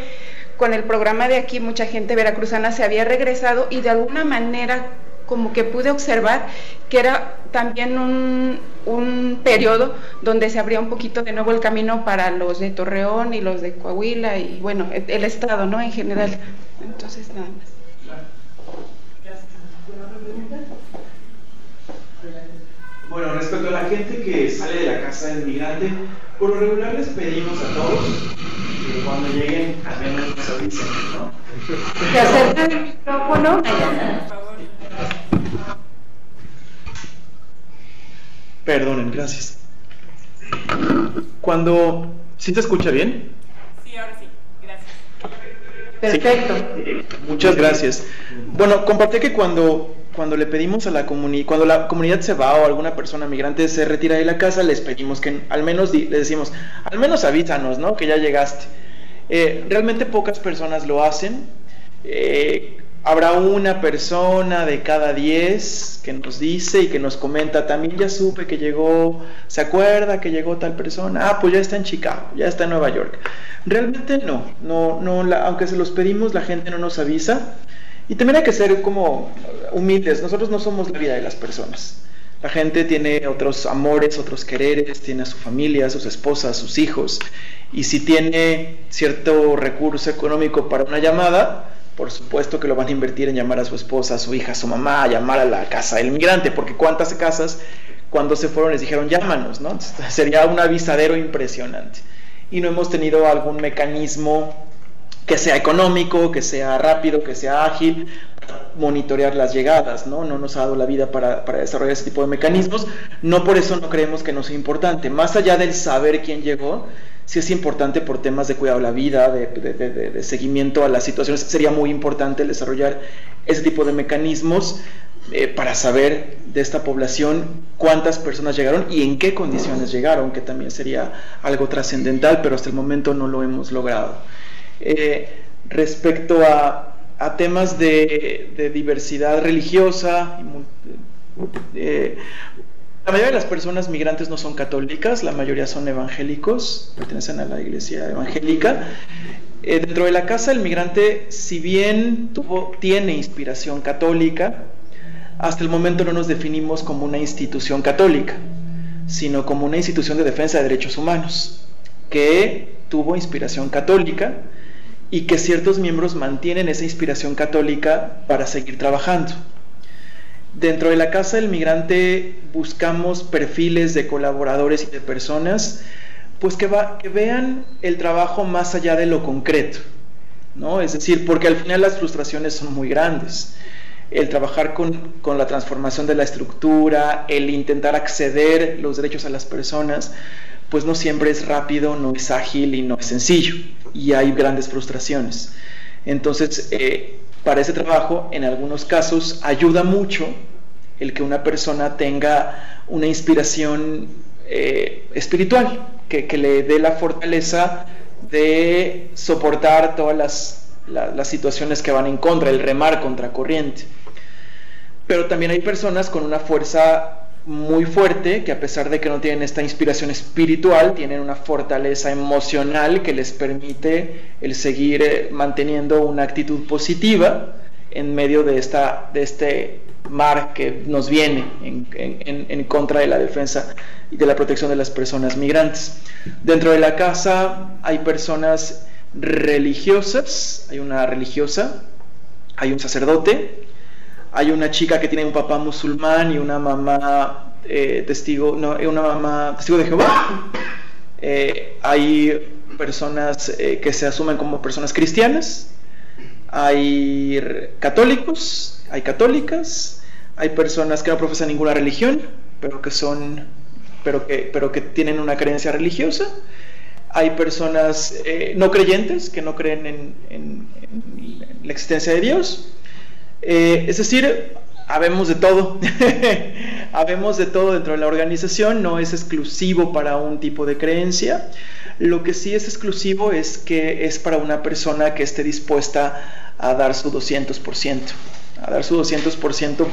Speaker 10: con el programa de aquí, mucha gente veracruzana se había regresado y de alguna manera como que pude observar que era también un periodo donde se abría un poquito de nuevo el camino para los de Torreón y los de Coahuila y bueno, el estado, ¿no? En general. Entonces, nada más.
Speaker 3: Bueno, respecto a la gente que sale de la casa del migrante, por lo regular les pedimos a todos que cuando lleguen al menos nos avisen, ¿no?
Speaker 5: ¿Se acerca el micrófono?
Speaker 3: Perdonen, gracias. Cuando... ¿Sí se escucha bien?
Speaker 2: Sí, ahora sí, gracias.
Speaker 5: Perfecto.
Speaker 3: Sí. Muchas gracias. Bueno, compartí que cuando le pedimos a la comunidad, cuando la comunidad se va o alguna persona migrante se retira de la casa, les pedimos que al menos, les decimos, al menos avísanos, ¿no? Que ya llegaste. Realmente pocas personas lo hacen. Habrá una persona de cada 10 que nos dice y que nos comenta, también ya supe que llegó, ¿se acuerda que llegó tal persona? Ah, pues ya está en Chicago, ya está en Nueva York. Realmente no, aunque se los pedimos, la gente no nos avisa. Y también hay que ser como humildes, nosotros no somos la vida de las personas. La gente tiene otros amores, otros quereres, tiene a su familia, a sus esposas, a sus hijos. Y si tiene cierto recurso económico para una llamada, por supuesto que lo van a invertir en llamar a su esposa, a su hija, a su mamá, a llamar a la casa del migrante, porque cuántas casas cuando se fueron les dijeron llámanos, ¿no? Entonces, sería un avisadero impresionante. Y no hemos tenido algún mecanismo que sea económico, que sea rápido, que sea ágil, para monitorear las llegadas, ¿no? No nos ha dado la vida para desarrollar ese tipo de mecanismos. No por eso no creemos que no sea importante. Más allá del saber quién llegó, sí es importante por temas de cuidado de la vida, de seguimiento a las situaciones. Sería muy importante el desarrollar ese tipo de mecanismos para saber de esta población cuántas personas llegaron y en qué condiciones llegaron, que también sería algo trascendental, pero hasta el momento no lo hemos logrado. Respecto a temas de diversidad religiosa, la mayoría de las personas migrantes no son católicas, la mayoría son evangélicos, pertenecen a la iglesia evangélica. Dentro de la casa del migrante, si bien tiene inspiración católica, hasta el momento no nos definimos como una institución católica, sino como una institución de defensa de derechos humanos, que tuvo inspiración católica y que ciertos miembros mantienen esa inspiración católica para seguir trabajando. Dentro de la casa del migrante buscamos perfiles de colaboradores y de personas pues que vean el trabajo más allá de lo concreto, ¿no? Es decir, porque al final las frustraciones son muy grandes. El trabajar con la transformación de la estructura, el intentar acceder los derechos a las personas, pues no siempre es rápido, no es ágil y no es sencillo, y hay grandes frustraciones. Entonces, para ese trabajo, en algunos casos, ayuda mucho el que una persona tenga una inspiración espiritual, que le dé la fortaleza de soportar todas las situaciones que van en contra, el remar contra corriente. Pero también hay personas con una fuerza muy fuerte, que a pesar de que no tienen esta inspiración espiritual, tienen una fortaleza emocional que les permite el seguir manteniendo una actitud positiva en medio de este mar que nos viene en contra de la defensa y de la protección de las personas migrantes. Dentro de la casa hay personas religiosas, hay una religiosa, hay un sacerdote, hay una chica que tiene un papá musulmán y una mamá testigo de Jehová. Hay personas que se asumen como personas cristianas, hay católicos, hay católicas, hay personas que no profesan ninguna religión, pero que tienen una creencia religiosa. Hay personas no creyentes que no creen en la existencia de Dios. Es decir, habemos de todo. Habemos de todo dentro de la organización, no es exclusivo para un tipo de creencia. Lo que sí es exclusivo es que es para una persona que esté dispuesta a dar su 200%, a dar su 200%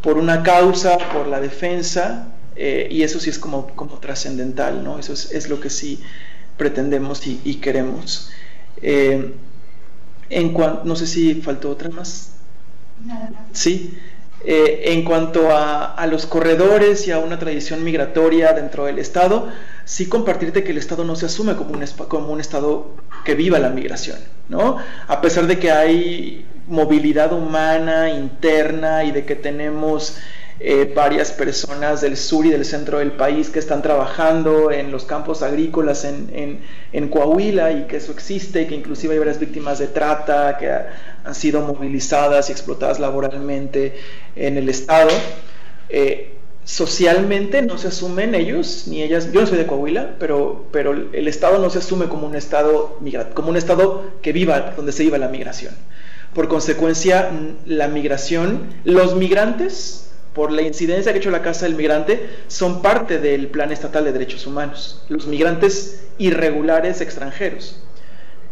Speaker 3: por una causa, por la defensa, y eso sí es como trascendental, ¿no? Eso es lo que sí pretendemos y queremos. No sé si faltó otra más.
Speaker 9: Nada más.
Speaker 3: Sí. En cuanto a los corredores y a una tradición migratoria dentro del Estado, sí compartirte que el Estado no se asume como un Estado que viva la migración, ¿no? A pesar de que hay movilidad humana interna y de que tenemos varias personas del sur y del centro del país que están trabajando en los campos agrícolas en Coahuila, y que eso existe, y que inclusive hay varias víctimas de trata que han sido movilizadas y explotadas laboralmente en el Estado. Socialmente no se asumen ellos ni ellas. Yo no soy de Coahuila, pero el Estado no se asume como un Estado que viva, donde se viva la migración. Por consecuencia, la migración, los migrantes, por la incidencia que ha hecho la Casa del Migrante, son parte del Plan Estatal de Derechos Humanos, los migrantes irregulares extranjeros.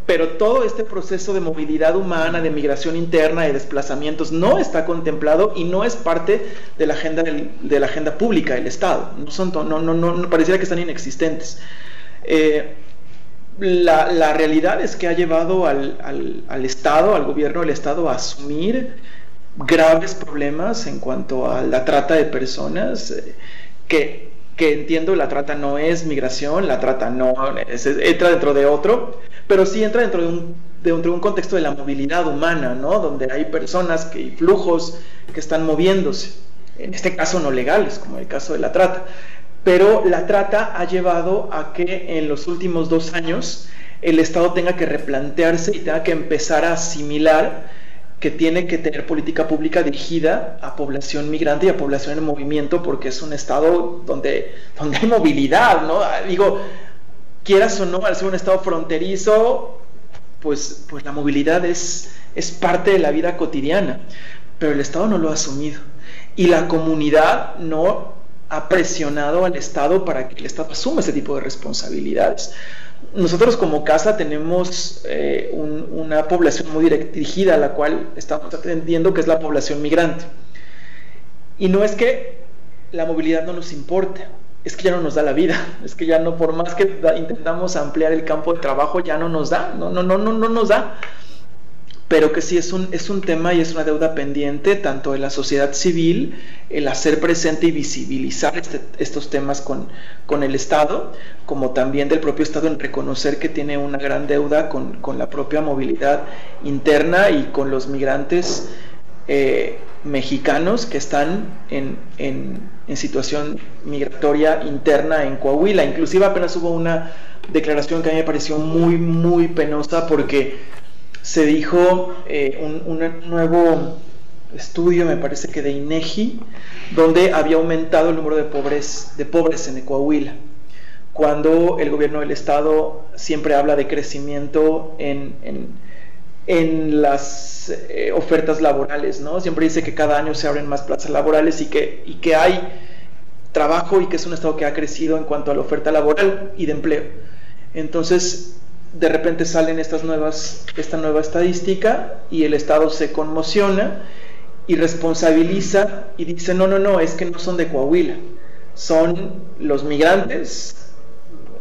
Speaker 3: Pero todo este proceso de movilidad humana, de migración interna, de desplazamientos, no está contemplado y no es parte de la agenda pública del Estado. No pareciera que están inexistentes. La realidad es que ha llevado al Estado, al gobierno del Estado, a asumir graves problemas en cuanto a la trata de personas, que entiendo, la trata no es migración, la trata no entra dentro de otro, pero sí entra dentro de un contexto de la movilidad humana, ¿no? Donde hay personas y flujos que están moviéndose, en este caso no legales, como el caso de la trata. Pero la trata ha llevado a que en los últimos 2 años el Estado tenga que replantearse y tenga que empezar a asimilar que tiene que tener política pública dirigida a población migrante y a población en movimiento, porque es un Estado donde hay movilidad, ¿no? Digo, quieras o no, al ser un Estado fronterizo, pues la movilidad es parte de la vida cotidiana, pero el Estado no lo ha asumido, y la comunidad no ha presionado al Estado para que el Estado asuma ese tipo de responsabilidades. Nosotros como casa tenemos una población muy dirigida a la cual estamos atendiendo, que es la población migrante. Y no es que la movilidad no nos importe, es que ya no nos da la vida, es que ya no, por más que intentamos ampliar el campo de trabajo, ya no nos da, no nos da. Pero que sí es un tema y es una deuda pendiente, tanto de la sociedad civil, el hacer presente y visibilizar estos temas con el Estado, como también del propio Estado en reconocer que tiene una gran deuda con la propia movilidad interna y con los migrantes mexicanos que están en situación migratoria interna en Coahuila. Inclusive apenas hubo una declaración que a mí me pareció muy, muy penosa, porque se dijo un nuevo estudio, me parece que de INEGI, donde había aumentado el número de pobres en Coahuila, cuando el gobierno del Estado siempre habla de crecimiento en las ofertas laborales, ¿no? Siempre dice que cada año se abren más plazas laborales y que hay trabajo, y que es un Estado que ha crecido en cuanto a la oferta laboral y de empleo. Entonces, de repente salen esta nueva estadística y el Estado se conmociona y responsabiliza y dice no, es que no son de Coahuila, son los migrantes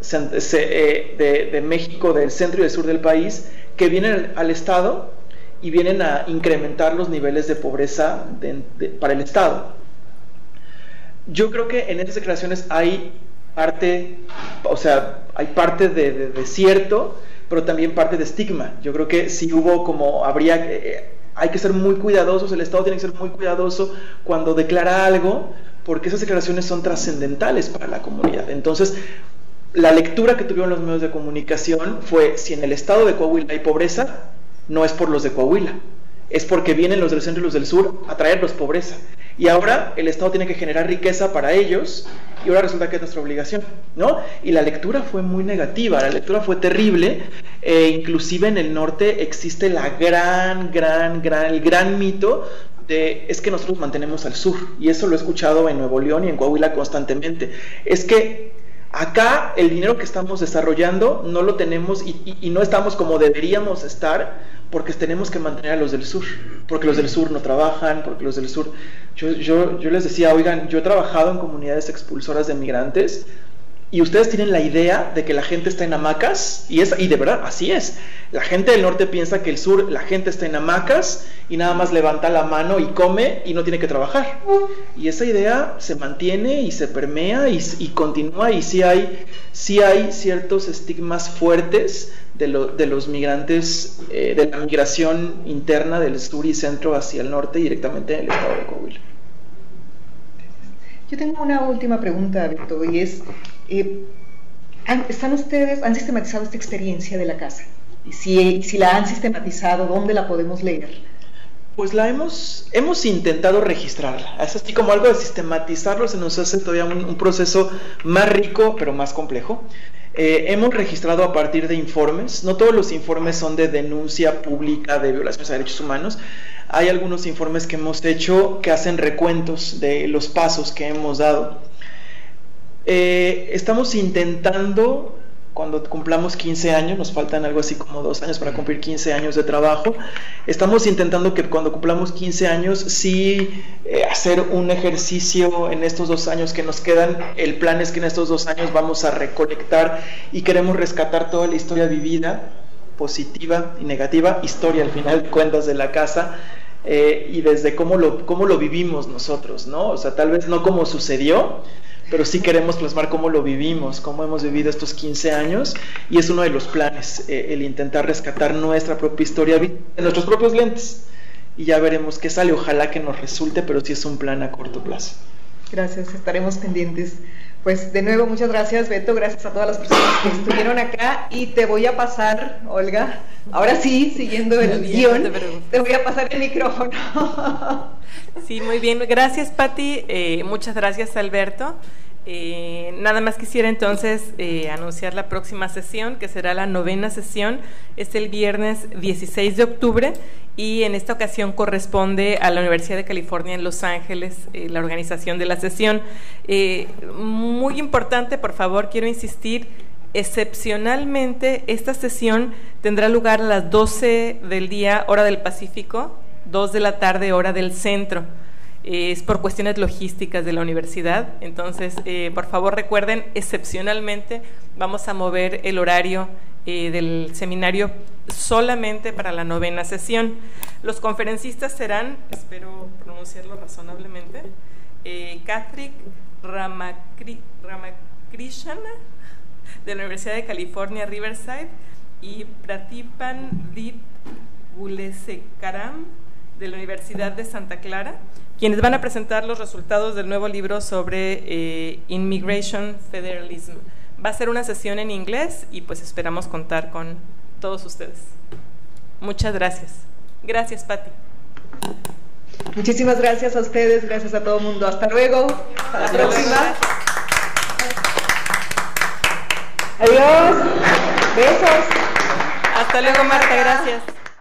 Speaker 3: de México, del centro y del sur del país, que vienen al Estado y vienen a incrementar los niveles de pobreza para el Estado. Yo creo que en estas declaraciones hay parte, hay parte de cierto, pero también parte de estigma. Yo creo que sí hubo hay que ser muy cuidadosos, el Estado tiene que ser muy cuidadoso cuando declara algo, porque esas declaraciones son trascendentales para la comunidad. Entonces, la lectura que tuvieron los medios de comunicación fue: si en el Estado de Coahuila hay pobreza, no es por los de Coahuila, es porque vienen los del centro y los del sur a traerlos pobreza. Y ahora el Estado tiene que generar riqueza para ellos, y ahora resulta que es nuestra obligación, ¿no? Y la lectura fue muy negativa, la lectura fue terrible. Inclusive en el norte existe el gran mito de: es que nosotros mantenemos al sur, y eso lo he escuchado en Nuevo León y en Coahuila constantemente. Es que acá el dinero que estamos desarrollando no lo tenemos y no estamos como deberíamos estar, porque tenemos que mantener a los del sur, porque los del sur no trabajan, porque los del sur... Yo les decía: oigan, yo he trabajado en comunidades expulsoras de migrantes y ustedes tienen la idea de que la gente está en hamacas, y de verdad, así es. La gente del norte piensa que el sur, la gente está en hamacas y nada más levanta la mano y come y no tiene que trabajar. Y esa idea se mantiene y se permea y continúa, y sí hay ciertos estigmas fuertes de los migrantes, de la migración interna del sur y centro hacia el norte directamente en el estado de Coahuila.
Speaker 1: Yo tengo una última pregunta, Beto, y es, ¿han sistematizado esta experiencia de la casa? Y si la han sistematizado, ¿dónde la podemos leer?
Speaker 3: Pues hemos intentado registrarla. Es así como algo de sistematizarlo, se nos hace todavía un proceso más rico, pero más complejo. Hemos registrado a partir de informes. No todos los informes son de denuncia pública de violaciones a derechos humanos. Hay algunos informes que hemos hecho que hacen recuentos de los pasos que hemos dado. Estamos intentando, cuando cumplamos 15 años, nos faltan algo así como 2 años para cumplir 15 años de trabajo, estamos intentando que cuando cumplamos 15 años sí hacer un ejercicio en estos 2 años que nos quedan. El plan es que en estos 2 años vamos a recolectar y queremos rescatar toda la historia vivida, positiva y negativa, historia al final de cuentas de la casa, y desde cómo lo vivimos nosotros, ¿no? O sea, tal vez no cómo sucedió, pero sí queremos plasmar cómo lo vivimos, cómo hemos vivido estos 15 años, y es uno de los planes, el intentar rescatar nuestra propia historia en nuestros propios lentes, y ya veremos qué sale. Ojalá que nos resulte, pero sí es un plan a corto plazo.
Speaker 1: Gracias, estaremos pendientes. Pues de nuevo, muchas gracias, Beto, gracias a todas las personas que estuvieron acá, y te voy a pasar, Olga, ahora sí, siguiendo el guión, te voy a pasar el micrófono.
Speaker 2: Sí, muy bien, gracias, Pati, muchas gracias, Alberto. Nada más quisiera entonces anunciar la próxima sesión, que será la 9ª sesión. Es el viernes 16 de octubre y en esta ocasión corresponde a la Universidad de California en Los Ángeles, la organización de la sesión. Muy importante, por favor, quiero insistir, excepcionalmente esta sesión tendrá lugar a las 12 del día, hora del Pacífico, 2 de la tarde, hora del centro. Es por cuestiones logísticas de la universidad, entonces por favor recuerden, excepcionalmente vamos a mover el horario del seminario solamente para la 9ª sesión. Los conferencistas serán, espero pronunciarlo razonablemente, Karthik Ramakrishnan de la Universidad de California, Riverside, y Pratipan Deep Gulesekaram de la Universidad de Santa Clara, quienes van a presentar los resultados del nuevo libro sobre Immigration Federalism. Va a ser una sesión en inglés y pues esperamos contar con todos ustedes. Muchas gracias. Gracias, Pati.
Speaker 1: Muchísimas gracias a ustedes, gracias a todo el mundo. Hasta luego. Hasta la próxima. Adiós. Besos.
Speaker 2: Hasta luego, Marta. Gracias.